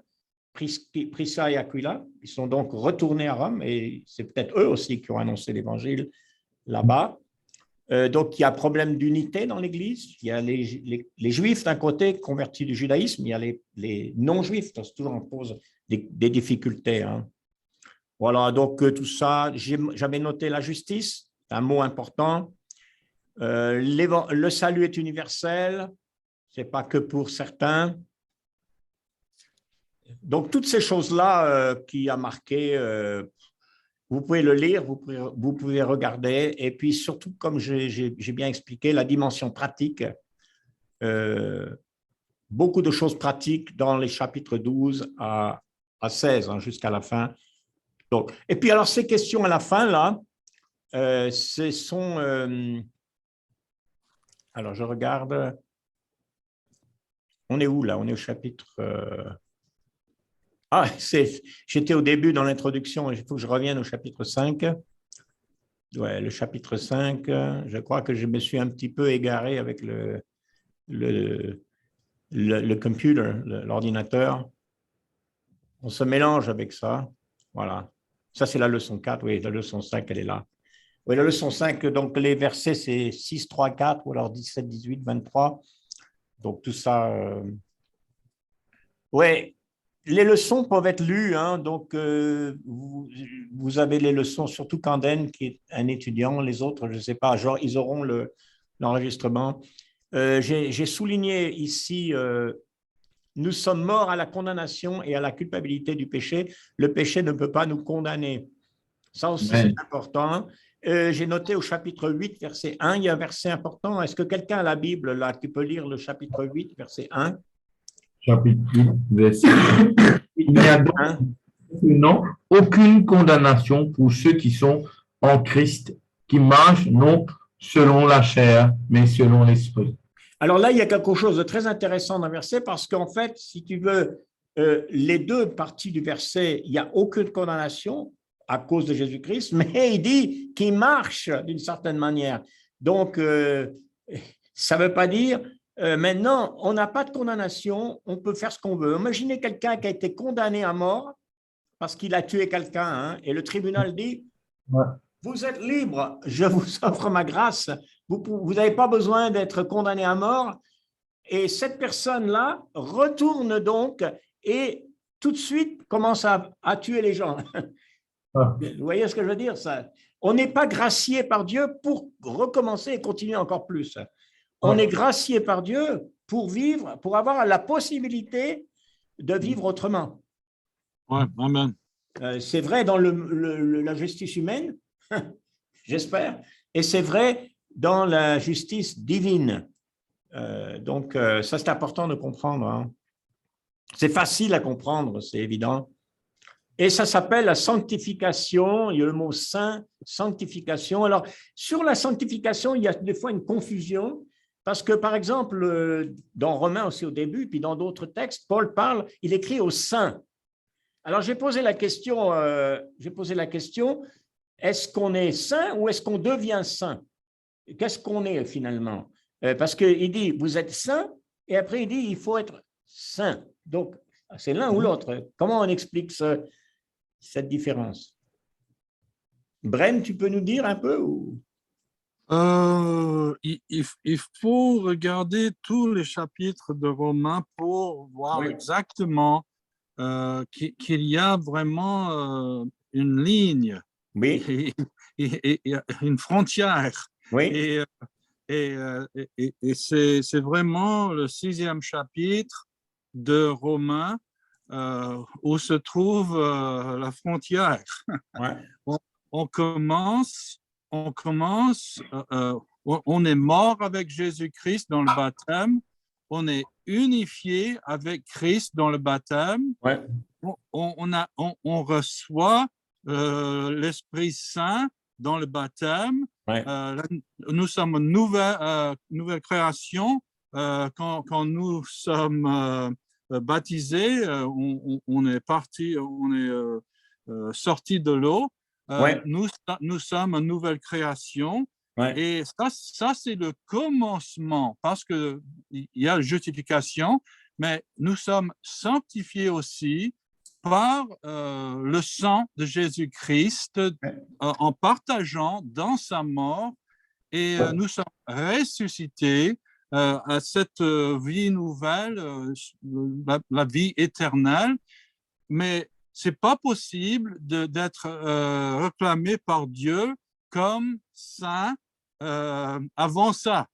Prisca et Aquila, ils sont donc retournés à Rome et c'est peut-être eux aussi qui ont annoncé l'Évangile là-bas. Donc, il y a un problème d'unité dans l'Église. Il y a les Juifs d'un côté convertis du judaïsme, il y a les non-Juifs, ça toujours pose des difficultés. Hein. Voilà, donc tout ça, j'avais noté la justice, un mot important. Le salut est universel, ce n'est pas que pour certains. Donc, toutes ces choses-là qui a marqué, vous pouvez le lire, vous pouvez regarder. Et puis, surtout, comme j'ai bien expliqué, la dimension pratique, beaucoup de choses pratiques dans les chapitres 12 à 16, hein, jusqu'à la fin. Donc, et puis, alors, ces questions à la fin, là, ce sont… alors, je regarde… On est où, là? On est au chapitre… Ah, j'étais au début dans l'introduction, il faut que je revienne au chapitre 5. Ouais, le chapitre 5, je crois que je me suis un petit peu égaré avec le computer, l'ordinateur. On se mélange avec ça. Voilà. Ça, c'est la leçon 4. Oui, la leçon 5, elle est là. Oui, la leçon 5, donc les versets, c'est 6, 3, 4, ou alors 17, 18, 23. Donc, tout ça… Oui, les leçons peuvent être lues. Hein, donc, vous avez les leçons, surtout Canden, qui est un étudiant. Les autres, je ne sais pas, genre, ils auront l'enregistrement. J'ai souligné ici… nous sommes morts à la condamnation et à la culpabilité du péché. Le péché ne peut pas nous condamner. Ça aussi, c'est important. J'ai noté au chapitre 8, verset 1, il y a un verset important. Est-ce que quelqu'un a la Bible là qui peut lire le chapitre 8, verset 1? Chapitre 8, verset 1. Il n'y a donc non, aucune condamnation pour ceux qui sont en Christ, qui marchent non selon la chair, mais selon l'esprit. Alors là, il y a quelque chose de très intéressant dans le verset parce qu'en fait, si tu veux, les deux parties du verset, il n'y a aucune condamnation à cause de Jésus-Christ, mais il dit qu'il marche d'une certaine manière. Donc, ça ne veut pas dire, maintenant, on n'a pas de condamnation, on peut faire ce qu'on veut. Imaginez quelqu'un qui a été condamné à mort parce qu'il a tué quelqu'un, hein, et le tribunal dit, vous êtes libre, je vous offre ma grâce. Vous n'avez pas besoin d'être condamné à mort. Et cette personne-là retourne donc et tout de suite commence à tuer les gens. Vous voyez ce que je veux dire, ça? On n'est pas gracié par Dieu pour recommencer et continuer encore plus. On est gracié par Dieu pour vivre, pour avoir la possibilité de vivre autrement. Ouais, amen. C'est vrai dans la justice humaine, j'espère, et c'est vrai dans la justice divine. Donc, ça, c'est important de comprendre. Hein. C'est facile à comprendre, c'est évident. Et ça s'appelle la sanctification. Il y a le mot saint, sanctification. Alors, sur la sanctification, il y a des fois une confusion parce que, par exemple, dans Romains aussi au début, puis dans d'autres textes, Paul parle, il écrit aux saints. Alors, j'ai posé la question, est-ce qu'on est saint ou est-ce qu'on devient saint? Qu'est-ce qu'on est finalement? Parce qu'il dit, vous êtes saint, et après il dit, il faut être saint. Donc, c'est l'un ou l'autre. Comment on explique cette différence? Bren, tu peux nous dire un peu ou... Il faut regarder tous les chapitres de Romains pour voir Oui. exactement qu'il y a vraiment une ligne Oui, et une frontière. oui, Et c'est vraiment le 6e chapitre de Romains où se trouve la frontière. ouais, On commence, on est mort avec Jésus-Christ dans le baptême, on est unifié avec Christ dans le baptême, ouais, on reçoit l'Esprit Saint dans le baptême. ouais. Nous sommes une nouvelle création. Quand nous sommes baptisés, on est parti, on est sorti de l'eau. Ouais. Nous sommes une nouvelle création. Ouais. Et ça c'est le commencement, parce qu'il y a la justification, mais nous sommes sanctifiés aussi par le sang de Jésus-Christ en partageant dans sa mort, et nous sommes ressuscités à cette vie nouvelle, la vie éternelle, mais c'est pas possible d'être réclamé par Dieu comme saint avant ça.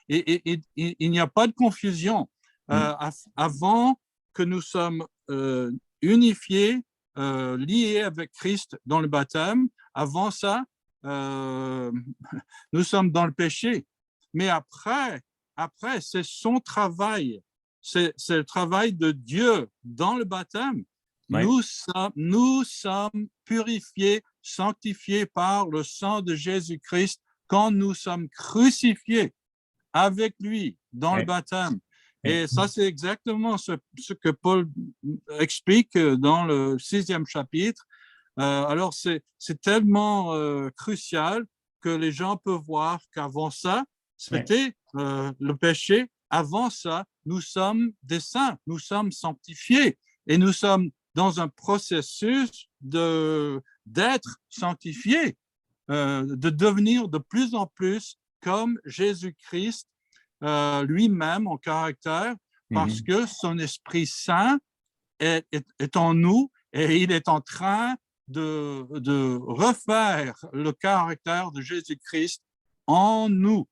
Et il n'y a pas de confusion. Avant que nous sommes unifiés, liés avec Christ dans le baptême, avant ça, nous sommes dans le péché. Mais après c'est son travail. C'est le travail de Dieu dans le baptême. Ouais. Nous sommes purifiés, sanctifiés par le sang de Jésus-Christ quand nous sommes crucifiés avec lui dans le baptême. Et ça, c'est exactement ce que Paul explique dans le 6e chapitre. Alors, c'est tellement crucial que les gens peuvent voir qu'avant ça, c'était le péché. Avant ça, nous sommes des saints, nous sommes sanctifiés et nous sommes dans un processus d'être sanctifiés, de devenir de plus en plus comme Jésus-Christ lui-même en caractère, parce que son Esprit Saint est en nous et il est en train de refaire le caractère de Jésus-Christ en nous.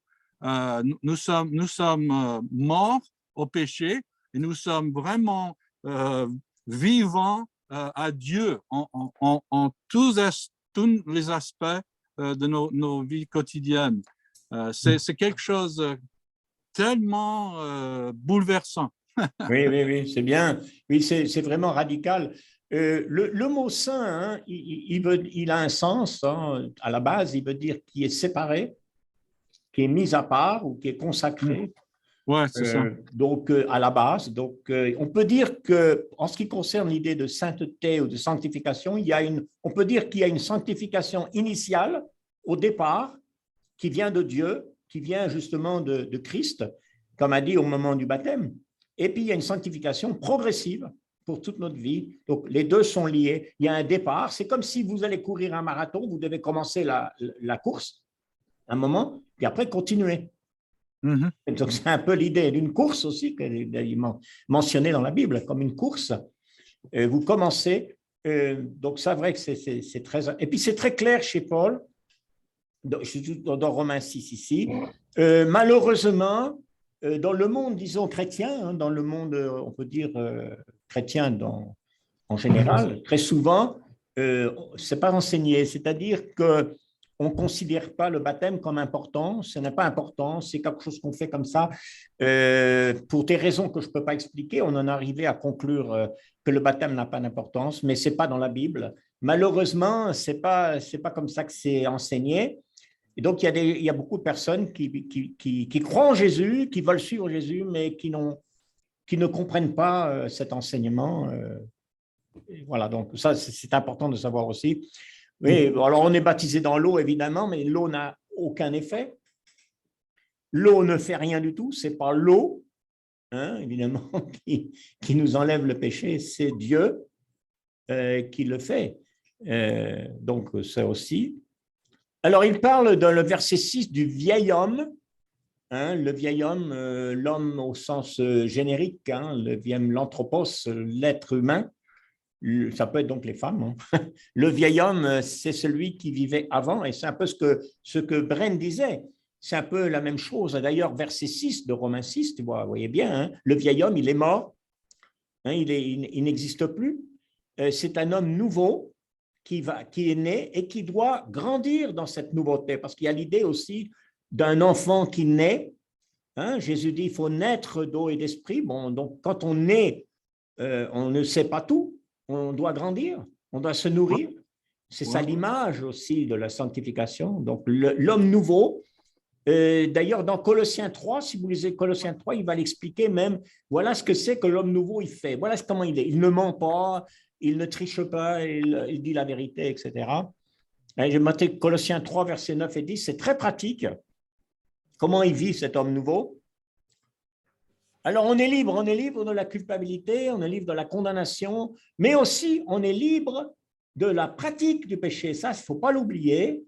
Nous sommes morts au péché et nous sommes vraiment vivants à Dieu en tous les aspects de nos vies quotidiennes. C'est quelque chose tellement bouleversant. Oui, c'est bien. Oui, c'est vraiment radical. Le mot saint, hein, il a un sens, hein, à la base, il veut dire qui est séparé, qui est mis à part ou qui est consacré. Ouais, c'est ça. Donc, à la base, donc, on peut dire que, en ce qui concerne l'idée de sainteté ou de sanctification, on peut dire qu'il y a une sanctification initiale au départ qui vient de Dieu, qui vient justement de Christ, comme a dit au moment du baptême. Et puis, il y a une sanctification progressive pour toute notre vie. Donc, les deux sont liés. Il y a un départ. C'est comme si vous allez courir un marathon, vous devez commencer la course un moment, puis après continuer. Donc, c'est un peu l'idée d'une course aussi, qu'elle est mentionnée dans la Bible, comme une course. Vous commencez, donc c'est vrai que c'est très... Et puis, c'est très clair chez Paul, dans Romains 6 ici. Malheureusement, dans le monde, disons, chrétien, hein, dans le monde, on peut dire, chrétien en général, très souvent, ce n'est pas enseigné. C'est-à-dire que on ne considère pas le baptême comme important, ce n'est pas important, c'est quelque chose qu'on fait comme ça. Pour des raisons que je ne peux pas expliquer, on en est arrivé à conclure que le baptême n'a pas d'importance, mais ce n'est pas dans la Bible. Malheureusement, ce n'est pas comme ça que c'est enseigné. Et donc, il y a beaucoup de personnes qui croient en Jésus, qui veulent suivre Jésus, mais qui ne comprennent pas cet enseignement. Voilà, donc ça, c'est important de savoir aussi. Oui, bon, alors on est baptisé dans l'eau, évidemment, mais l'eau n'a aucun effet. L'eau ne fait rien du tout, c'est pas l'eau, hein, évidemment, qui nous enlève le péché, c'est Dieu qui le fait. Donc, ça aussi. Alors, il parle dans le verset 6 du vieil homme, hein, le vieil homme, l'homme au sens générique, hein, le vieil homme, l'anthropos, l'être humain. Ça peut être donc les femmes. Hein. Le vieil homme, c'est celui qui vivait avant, et c'est un peu ce que Bren disait. C'est un peu la même chose. D'ailleurs, verset 6 de Romains 6, vous voyez bien, hein, le vieil homme, il est mort, hein, il n'existe plus. C'est un homme nouveau qui est né et qui doit grandir dans cette nouveauté, parce qu'il y a l'idée aussi d'un enfant qui naît. Hein, Jésus dit, il faut naître d'eau et d'esprit. Bon, donc, quand on naît, on ne sait pas tout. On doit grandir, on doit se nourrir. C'est ça l'image aussi de la sanctification. Donc, l'homme nouveau, d'ailleurs, dans Colossiens 3, si vous lisez Colossiens 3, il va l'expliquer même. Voilà ce que c'est que l'homme nouveau, il fait. Voilà comment il est. Il ne ment pas, il ne triche pas, il dit la vérité, etc. J'ai noté Colossiens 3, versets 9 et 10. C'est très pratique. Comment il vit cet homme nouveau? Alors, on est libre de la culpabilité, on est libre de la condamnation, mais aussi on est libre de la pratique du péché. Ça, il ne faut pas l'oublier,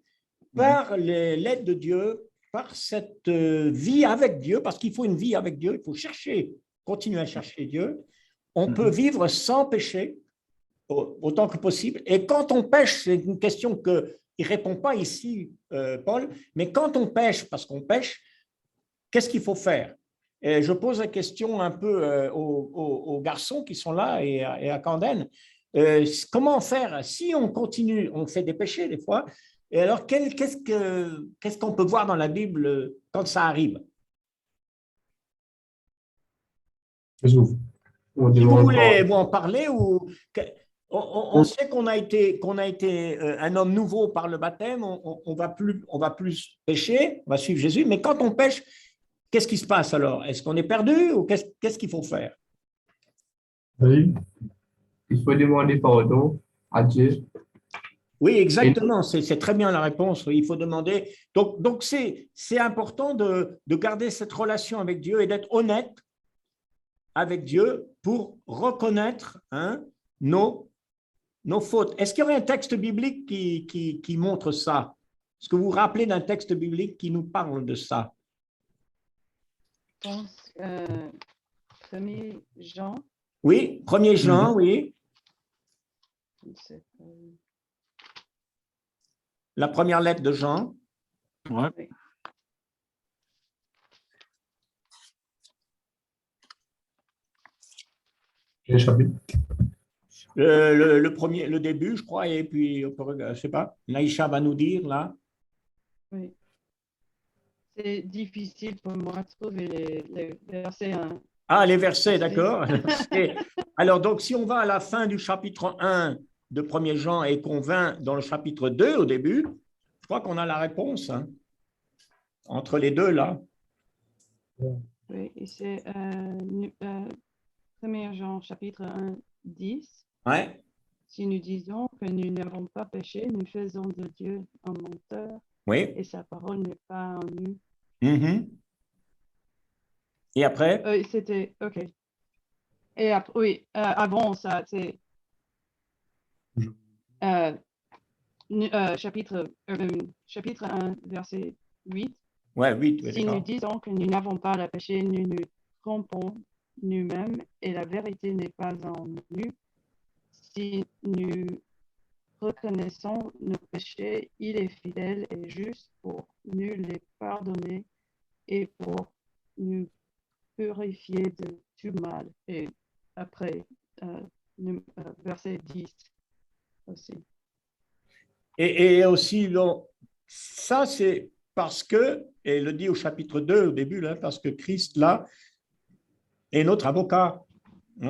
par l'aide de Dieu, par cette vie avec Dieu, parce qu'il faut une vie avec Dieu, il faut continuer à chercher Dieu. On peut vivre sans péché autant que possible. Et quand on pêche, c'est une question qu'il ne répond pas ici, Paul, mais quand on pêche, parce qu'on pêche, qu'est-ce qu'il faut faire? Et je pose la question un peu aux garçons qui sont là et à Camden. Comment faire si on continue, on fait des péchés des fois, et alors qu'est-ce qu'on peut voir dans la Bible quand ça arrive? Si Si vous voulez vous en parler, on sait qu'on a été un homme nouveau par le baptême, on va plus pécher, on va suivre Jésus, mais quand on pêche, qu'est-ce qui se passe alors? Est-ce qu'on est perdu ou qu'est-ce qu'il faut faire? Oui. Il faut demander pardon à Dieu. Oui, exactement. C'est très bien la réponse. Il faut demander. Donc c'est important de garder cette relation avec Dieu et d'être honnête avec Dieu pour reconnaître, hein, nos fautes. Est-ce qu'il y aurait un texte biblique qui montre ça? Est-ce que vous vous rappelez d'un texte biblique qui nous parle de ça? Je pense 1er Jean. Oui, 1er Jean, oui. La première lettre de Jean. Ouais. Oui. Quel chapitre? Le début, je crois, et puis, je ne sais pas, Naïcha va nous dire, là. Oui. C'est difficile pour moi de trouver les versets. Ah, les versets, d'accord. Alors, donc, si on va à la fin du chapitre 1 de 1er Jean et qu'on va dans le chapitre 2 au début, je crois qu'on a la réponse, hein, entre les deux, là. Oui, et c'est 1er Jean, chapitre 1, 10. Ouais. Si nous disons que nous n'avons pas péché, nous faisons de Dieu un menteur Oui. et sa parole n'est pas en nous. Mm-hmm. Et après? C'était, OK. Et après, oui, avant ça, c'est chapitre 1, verset 8. Ouais, 8, oui, Si nous d'accord. disons que nous n'avons pas le péché, nous nous trompons nous-mêmes et la vérité n'est pas en nous. Si nous reconnaissons nos péchés, il est fidèle et juste pour nous les pardonner et pour nous purifier de tout mal. Et après, verset 10 aussi. Et aussi, donc, ça, c'est parce que, et il le dit au chapitre 2, au début, là, parce que Christ, là, est notre avocat.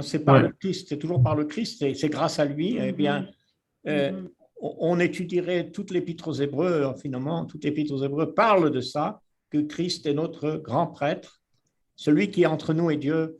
C'est par le Christ, c'est toujours par le Christ, c'est grâce à lui. Eh bien, on étudierait toute l'Épître aux Hébreux, finalement, toute l'Épître aux Hébreux parle de ça, que Christ est notre grand prêtre, celui qui est entre nous et Dieu,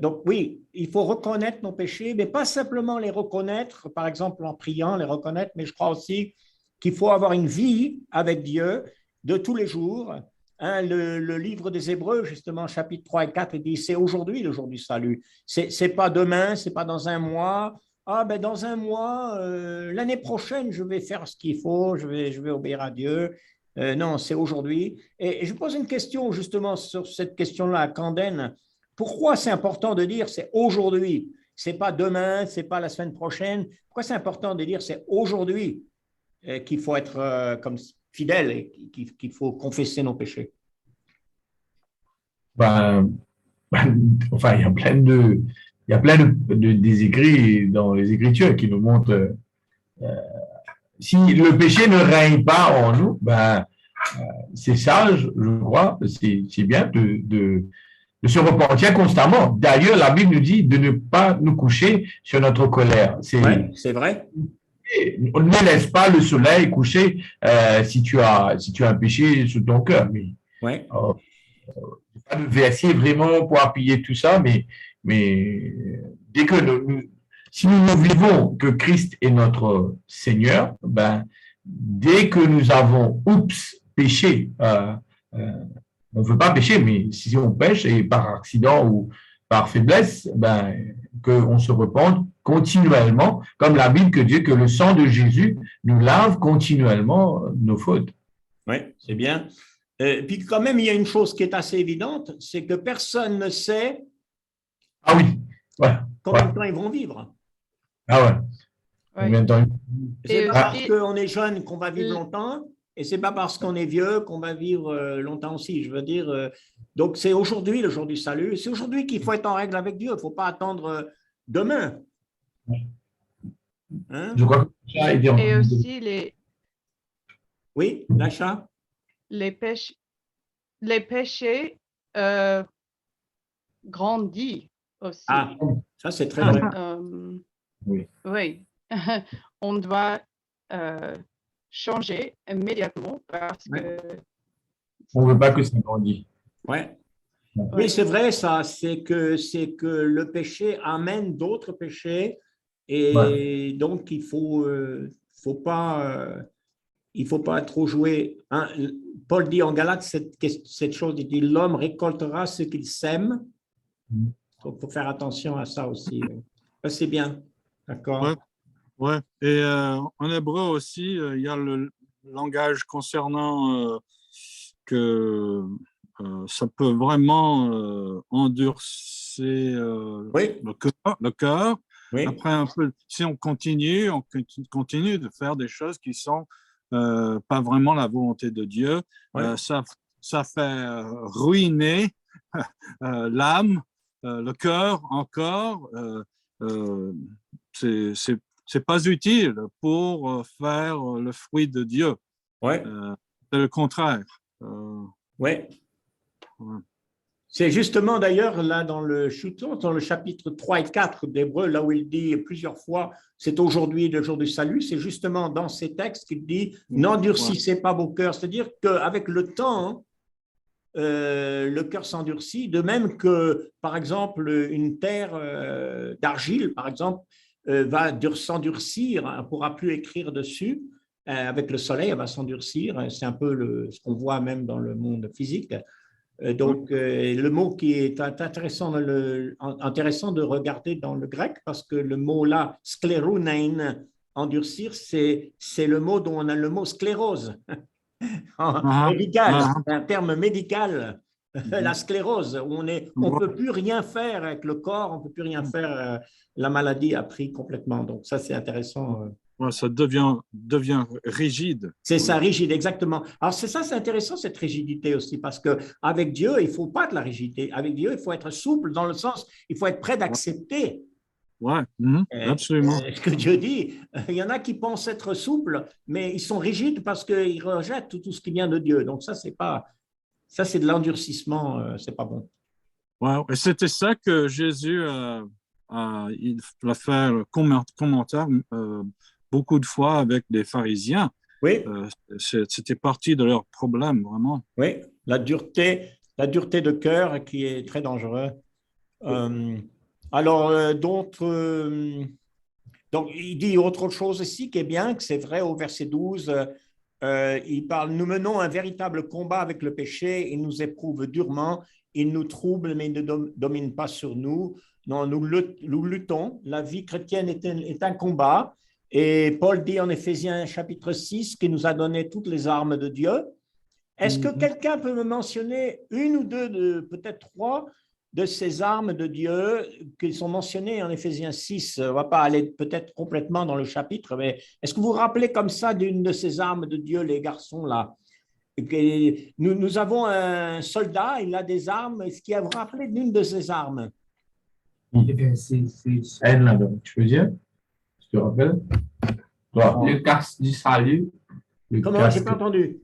Donc oui, il faut reconnaître nos péchés, mais pas simplement les reconnaître, par exemple en priant, les reconnaître, mais je crois aussi qu'il faut avoir une vie avec Dieu de tous les jours. Hein, le livre des Hébreux, justement, chapitre 3 et 4, il dit, c'est aujourd'hui le jour du salut. C'est pas demain, c'est pas dans un mois. Ah ben dans un mois, l'année prochaine, je vais faire ce qu'il faut, je vais obéir à Dieu. Non, c'est aujourd'hui. Et je pose une question justement sur cette question-là à Camden. Pourquoi c'est important de dire c'est aujourd'hui? C'est pas demain, c'est pas la semaine prochaine. Pourquoi c'est important de dire c'est aujourd'hui qu'il faut être comme fidèle et qu'il faut confesser nos péchés? Ben, enfin, des écrits dans les Écritures qui nous montrent si le péché ne règne pas en nous, ben, c'est sage, je crois, c'est bien de se repentir constamment. D'ailleurs, la Bible nous dit de ne pas nous coucher sur notre colère. Ouais, c'est vrai. Ne laisse pas le soleil coucher si tu as un péché sur ton cœur. Mais Ouais. pas de verset vraiment pour appuyer tout ça, mais dès que si nous vivons que Christ est notre Seigneur, ben, dès que nous avons péché, on ne veut pas pécher, mais si on pêche et par accident ou par faiblesse, ben, qu'on se repente continuellement, comme la Bible que dit que le sang de Jésus nous lave continuellement nos fautes. Oui, c'est bien. Puis quand même, il y a une chose qui est assez évidente, c'est que personne ne sait Ah oui, ouais, combien de temps ils vont vivre. Ah ouais. Ouais. Combien de temps C'est Et pas parce aussi- qu'on est jeune qu'on va vivre longtemps, et c'est pas parce qu'on est vieux qu'on va vivre longtemps aussi. Je veux dire, donc c'est aujourd'hui le jour du salut. C'est aujourd'hui qu'il faut être en règle avec Dieu. Il ne faut pas attendre demain. Hein? Je crois que ça est bien. Et aussi Oui, l'achat. les péchés grandissent aussi. Ah, ça c'est très vrai. Oui. Oui, on doit changer immédiatement parce que On ne veut pas que ça grandisse. Ouais. Ouais. Oui, c'est vrai, ça, c'est que le péché amène d'autres péchés et donc il faut pas trop jouer. Hein. Paul dit en Galates cette chose, il dit l'homme récoltera ce qu'il sème. Donc, il faut faire attention à ça aussi. Ça, c'est bien, d'accord. Ouais. Ouais. Et en hébreu aussi, il y a le langage concernant que ça peut vraiment endurcir Oui. le cœur. Oui. Après un peu, si on continue de faire des choses qui sont pas vraiment la volonté de Dieu, Ouais. ça fait ruiner l'âme, le cœur encore. C'est pas utile pour faire le fruit de Dieu. Ouais. C'est le contraire. Ouais. Ouais. C'est justement d'ailleurs là dans le chapitre 3 et 4 d'Hébreux, là où il dit plusieurs fois c'est aujourd'hui le jour du salut, c'est justement dans ces textes qu'il dit n'endurcissez pas vos cœurs, c'est-à-dire qu'avec le temps, le cœur s'endurcit, de même que par exemple une terre d'argile, par exemple, va s'endurcir, on ne pourra plus écrire dessus. Avec le soleil, elle va s'endurcir. C'est un peu ce qu'on voit même dans le monde physique. Donc, le mot qui est intéressant de regarder dans le grec, parce que le mot là, sklérounein, endurcir, c'est le mot dont on a le mot sclérose. Médical, c'est un terme médical. La sclérose, où on peut plus rien faire avec le corps, on peut plus rien faire. La maladie a pris complètement. Donc ça, c'est intéressant. Ouais, ça devient rigide. C'est ça, rigide, exactement. Alors c'est ça, c'est intéressant cette rigidité aussi, parce que avec Dieu, il faut pas de la rigidité. Avec Dieu, il faut être souple dans le sens, il faut être prêt d'accepter. Ouais, absolument. Ce que Dieu dit, il y en a qui pensent être souples, mais ils sont rigides parce qu'ils rejettent tout ce qui vient de Dieu. Donc ça, c'est de l'endurcissement, c'est pas bon. Ouais, et c'était ça que Jésus il a fait le commentaire beaucoup de fois avec les pharisiens. Oui. C'était partie de leur problème, vraiment. Oui, la dureté de cœur qui est très dangereuse. Euh, alors, donc, il dit autre chose ici qui est bien, que c'est vrai au verset 12. Il parle, nous menons un véritable combat avec le péché, il nous éprouve durement, il nous trouble, mais il ne domine pas sur nous. Non, nous luttons. La vie chrétienne est un combat. Et Paul dit en Éphésiens chapitre 6 qu'il nous a donné toutes les armes de Dieu. Est-ce que quelqu'un peut me mentionner une ou deux, peut-être trois, de ces armes de Dieu qui sont mentionnées en Éphésiens 6? On ne va pas aller peut-être complètement dans le chapitre, mais est-ce que vous vous rappelez comme ça d'une de ces armes de Dieu, les garçons là? Nous avons un soldat, il a des armes. Est-ce qu'il vous rappelez d'une de ces armes? N, là, donc, tu peux dire? Tu te rappelles? Toi. Le casque du salut. Comment? Je n'ai pas entendu.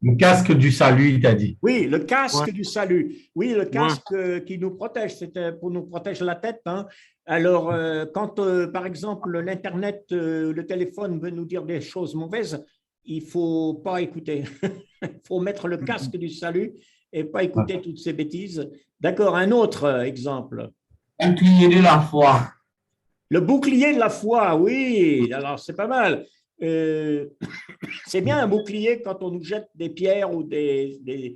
Le casque du salut, il t'a dit. Oui, le casque du salut. Oui, le casque qui nous protège, c'était pour nous protéger la tête. Hein. Alors, quand, par exemple, l'Internet, le téléphone veut nous dire des choses mauvaises, il ne faut pas écouter. Il faut mettre le casque du salut et pas écouter toutes ces bêtises. D'accord, un autre exemple. Le bouclier de la foi. Le bouclier de la foi, oui. Alors, c'est pas mal. C'est bien un bouclier quand on nous jette des pierres ou des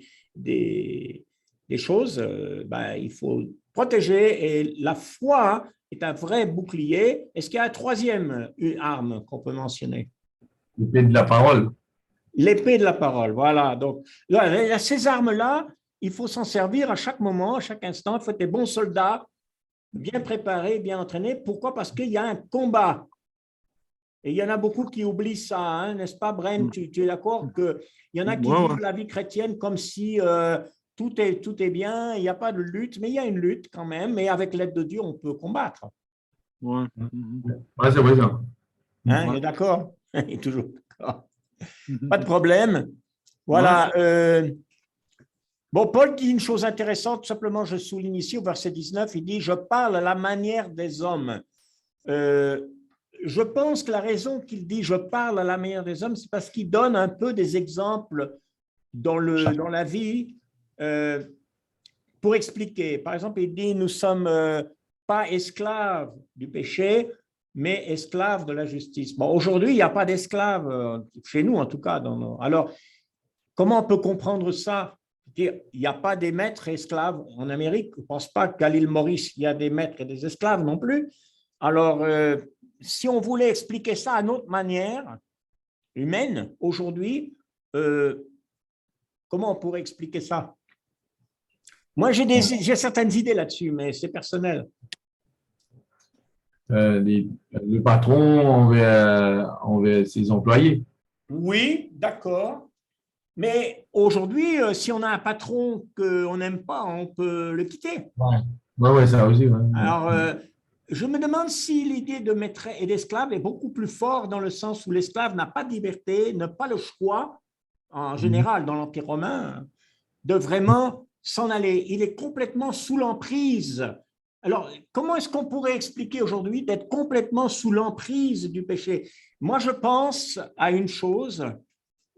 choses. Il faut protéger. Et la foi est un vrai bouclier. Est-ce qu'il y a un troisième arme qu'on peut mentionner? L'épée de la parole. L'épée de la parole, voilà. Donc, là, ces armes-là, il faut s'en servir à chaque moment, à chaque instant. Il faut être des bons soldats, bien préparés, bien entraînés. Pourquoi? Parce qu'il y a un combat. Et il y en a beaucoup qui oublient ça, hein, n'est-ce pas, Bren? Tu es d'accord qu'il y en a qui vivent la vie chrétienne comme si tout est bien, il n'y a pas de lutte, mais il y a une lutte quand même, et avec l'aide de Dieu, on peut combattre. Ouais, c'est vrai ça. Hein, il est d'accord? Il est toujours d'accord. Pas de problème. Voilà. Bon, Paul dit une chose intéressante, tout simplement, je souligne ici au verset 19, il dit « Je parle à la manière des hommes ». Je pense que la raison qu'il dit « je parle à la manière des hommes », c'est parce qu'il donne un peu des exemples dans la vie pour expliquer. Par exemple, il dit « nous ne sommes pas esclaves du péché, mais esclaves de la justice ». Bon, aujourd'hui, il n'y a pas d'esclaves, chez nous en tout cas. Alors, comment on peut comprendre ça? Il n'y a pas des maîtres esclaves en Amérique. Je ne pense pas qu'à l'île Maurice, il y a des maîtres et des esclaves non plus. Alors, si on voulait expliquer ça à notre manière humaine aujourd'hui, comment on pourrait expliquer ça? Moi, j'ai certaines idées là-dessus, mais c'est personnel. Le patron envers ses employés. Oui, d'accord. Mais aujourd'hui, si on a un patron qu'on n'aime pas, on peut le quitter. Ouais, ça aussi. Ouais. Alors, je me demande si l'idée de maître et d'esclave est beaucoup plus forte dans le sens où l'esclave n'a pas de liberté, n'a pas le choix, en général dans l'Empire romain, de vraiment s'en aller. Il est complètement sous l'emprise. Alors, comment est-ce qu'on pourrait expliquer aujourd'hui d'être complètement sous l'emprise du péché? Moi, je pense à une chose,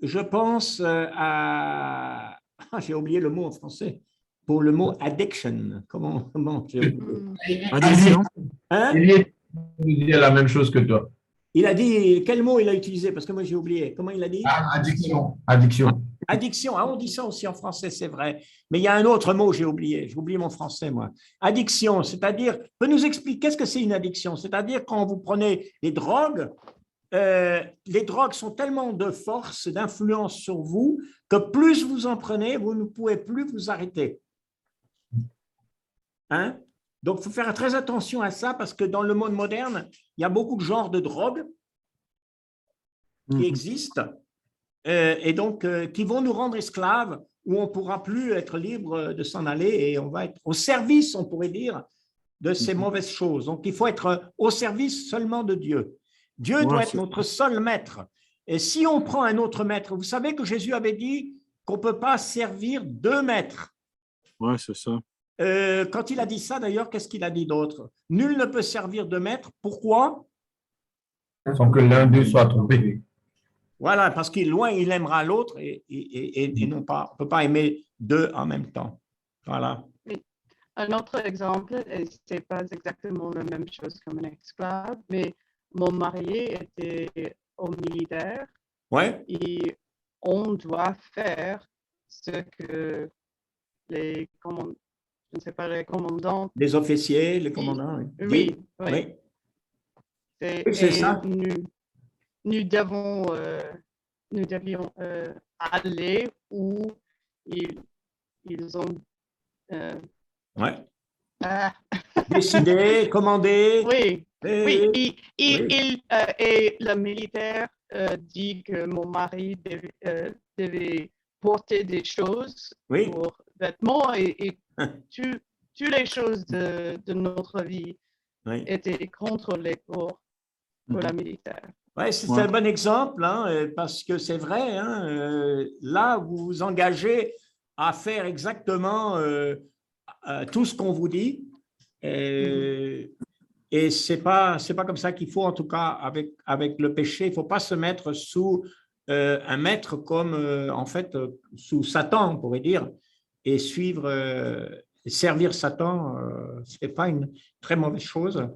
je pense à… j'ai oublié le mot en français. Pour le mot addiction. Comment Addiction. Hein? Il dit la même chose que toi. Il a dit, quel mot il a utilisé? Parce que moi, j'ai oublié. Comment il a dit? Addiction. Addiction. Ah, on dit ça aussi en français, c'est vrai. Mais il y a un autre mot, j'ai oublié. J'ai oublié mon français, moi. Addiction, c'est-à-dire, peut nous expliquer qu'est-ce que c'est une addiction? C'est-à-dire, quand vous prenez les drogues sont tellement de force, d'influence sur vous, que plus vous en prenez, vous ne pouvez plus vous arrêter. Hein? Donc, il faut faire très attention à ça parce que dans le monde moderne, il y a beaucoup de genres de drogues qui existent et donc qui vont nous rendre esclaves où on ne pourra plus être libre de s'en aller et on va être au service, on pourrait dire, de ces mauvaises choses. Donc, il faut être au service seulement de Dieu. Dieu doit être notre seul maître. Et si on prend un autre maître, vous savez que Jésus avait dit qu'on ne peut pas servir deux maîtres. Oui, c'est ça. Quand il a dit ça, d'ailleurs, qu'est-ce qu'il a dit d'autre? Nul ne peut servir de maître. Pourquoi? Sans que l'un d'eux soit trompé. Voilà, parce qu'il loin, il aimera l'autre et non pas, on ne peut pas aimer deux en même temps. Voilà. un autre exemple, et c'est pas exactement la même chose comme un esclave, mais mon mari était au militaire Ouais, et on doit faire ce que je ne sais pas, les commandants, les officiers, les oui, commandants, oui, oui. oui, Et, oui, c'est ça. nous devions aller où ils, ils ont euh, Ouais. ah, Décider, commander, oui, oui, et, oui, et le militaire dit que mon mari devait porter des choses oui, pour vêtements et toutes les choses de notre vie oui. étaient contrôlées pour la militaire. Ouais, c'est Ouais. un bon exemple, hein, parce que c'est vrai, hein, là, vous vous engagez à faire exactement tout ce qu'on vous dit. Et c'est pas comme ça qu'il faut, en tout cas, avec le péché. Il ne faut pas se mettre sous un maître comme, en fait, sous Satan, on pourrait dire, et suivre, servir Satan, ce n'est pas une très mauvaise chose.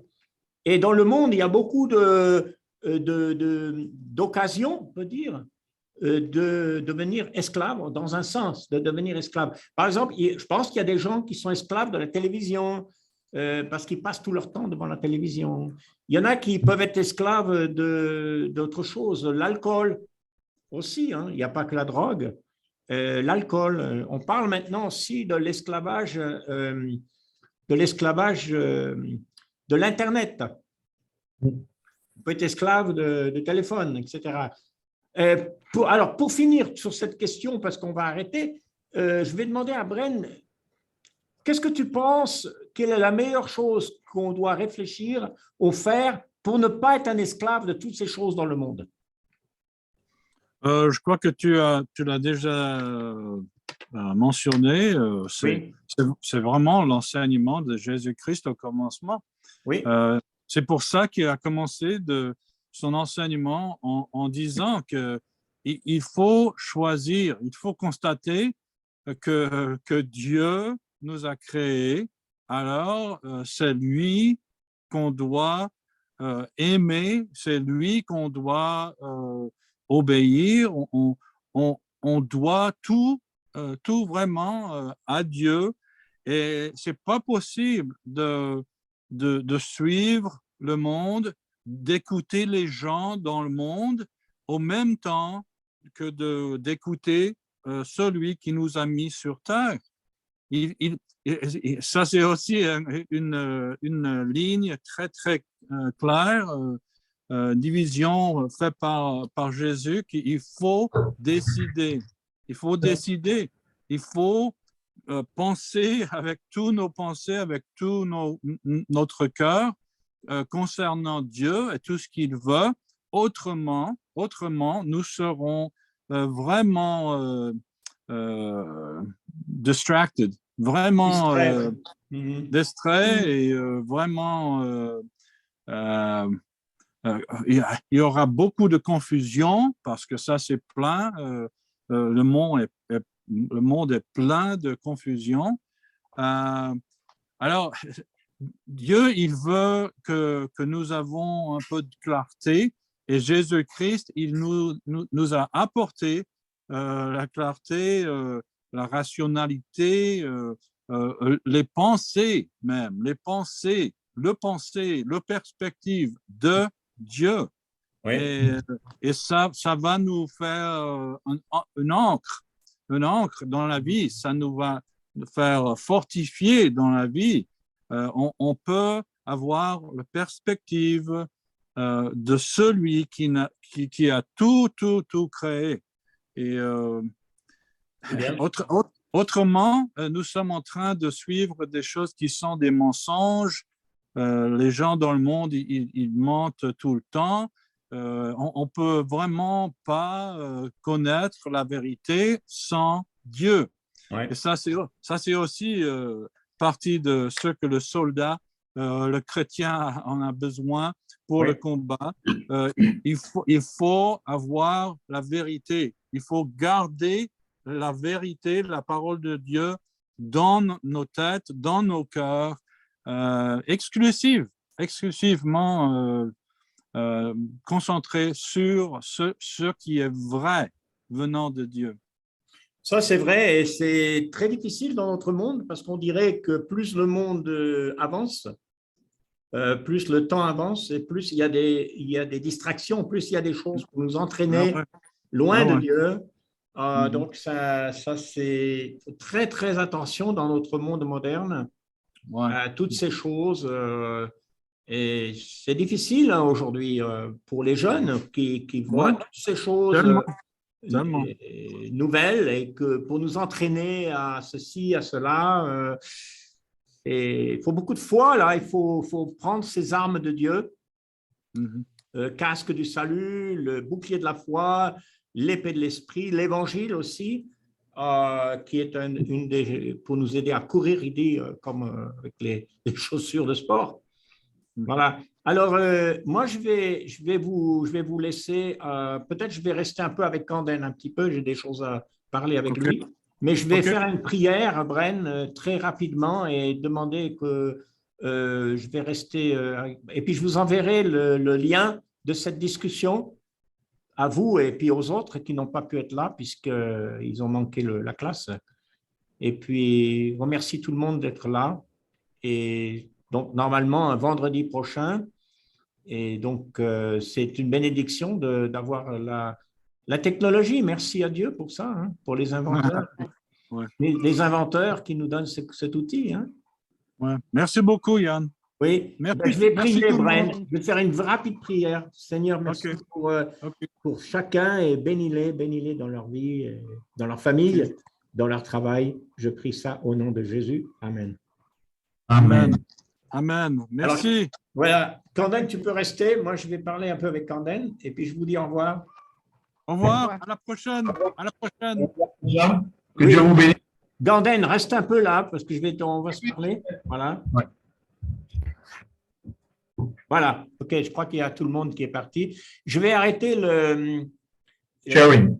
Et dans le monde, il y a beaucoup d'occasions, on peut dire, de devenir esclave, dans un sens, de devenir esclave. Par exemple, je pense qu'il y a des gens qui sont esclaves de la télévision parce qu'ils passent tout leur temps devant la télévision. Il y en a qui peuvent être esclaves d'autre chose, l'alcool aussi, hein. Il n'y a pas que la drogue. L'alcool, on parle maintenant aussi de l'esclavage de l'Internet. On peut être esclave de téléphone, etc. Alors, pour finir sur cette question, parce qu'on va arrêter, je vais demander à Bren, qu'est-ce que tu penses, quelle est la meilleure chose qu'on doit réfléchir ou faire pour ne pas être un esclave de toutes ces choses dans le monde? Je crois que tu l'as déjà mentionné. Oui, C'est vraiment l'enseignement de Jésus-Christ au commencement. oui, C'est pour ça qu'il a commencé son enseignement en disant qu'il faut choisir, il faut constater que Dieu nous a créés. Alors, c'est lui qu'on doit aimer, c'est lui qu'on doit obéir. On doit tout vraiment à Dieu. Et c'est pas possible de suivre le monde, d'écouter les gens dans le monde au même temps que d'écouter celui qui nous a mis sur terre. Ça, c'est aussi une ligne très, très claire, division faite par Jésus, qu'il faut décider. Il faut décider. Il faut penser avec tous nos pensées, avec tout notre cœur concernant Dieu et tout ce qu'il veut. Autrement, nous serons vraiment distracted, vraiment distrait. Oui. distrait et vraiment il y aura beaucoup de confusion parce que ça c'est plein, le monde est plein de confusion. Alors, Dieu, il veut que nous avons un peu de clarté et Jésus-Christ, il nous a apporté la clarté, la rationalité, les pensées même, le perspective de Dieu. Oui. Et ça va nous faire une encre dans la vie, ça nous va faire fortifier dans la vie. On peut avoir la perspective de celui qui a tout créé. Et autrement, nous sommes en train de suivre des choses qui sont des mensonges. Les gens dans le monde, ils mentent tout le temps. On peut vraiment pas connaître la vérité sans Dieu. Ouais. Et ça, c'est aussi partie de ce que le soldat, le chrétien en a besoin pour le combat. Il faut avoir la vérité. Il faut garder la vérité, la parole de Dieu dans nos têtes, dans nos cœurs, exclusivement concentrés sur ce qui est vrai venant de Dieu. Ça, c'est vrai, et c'est très difficile dans notre monde parce qu'on dirait que plus le monde avance, plus le temps avance et plus il y a des distractions, plus il y a des choses pour nous entraîner loin de Dieu. Donc, ça c'est très, très attention dans notre monde moderne à toutes ces choses. Et c'est difficile aujourd'hui pour les jeunes qui voient toutes ces choses nouvelles et que pour nous entraîner à ceci, à cela. Et il faut beaucoup de foi, là. Il faut prendre ces armes de Dieu, casque du salut, le bouclier de la foi, l'épée de l'esprit, l'évangile aussi, qui est pour nous aider à courir, il dit, comme avec les chaussures de sport. Voilà. Alors, moi, je vais vous laisser. Peut-être je vais rester un peu avec Canden un petit peu. J'ai des choses à parler avec lui. Mais je vais faire une prière, Bren, très rapidement et demander que je vais rester. Et puis, je vous enverrai le lien de cette discussion à vous et puis aux autres qui n'ont pas pu être là puisqu'ils ont manqué la classe. Et puis, je remercie tout le monde d'être là. Et donc, normalement, un vendredi prochain. Et donc, c'est une bénédiction d'avoir la technologie. Merci à Dieu pour ça, hein, pour les inventeurs. Les inventeurs qui nous donnent cet outil. Hein. Merci beaucoup, Yann. Oui, merci, je vais prier, Brian. Je vais faire une rapide prière. Seigneur, merci pour chacun et bénis-les dans leur vie, dans leur famille, dans leur travail. Je prie ça au nom de Jésus. Amen. Amen. Amen. Merci. Alors, voilà, Canden, tu peux rester. Moi, je vais parler un peu avec Canden et puis je vous dis au revoir. Au revoir. À la prochaine. À la prochaine. Que Dieu vous bénisse. Canden, reste un peu là parce que on va se parler. Voilà. Ouais. Voilà. OK, je crois qu'il y a tout le monde qui est parti. Je vais arrêter Sharing.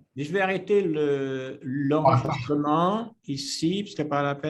l'enregistrement ici, parce que pas la peine.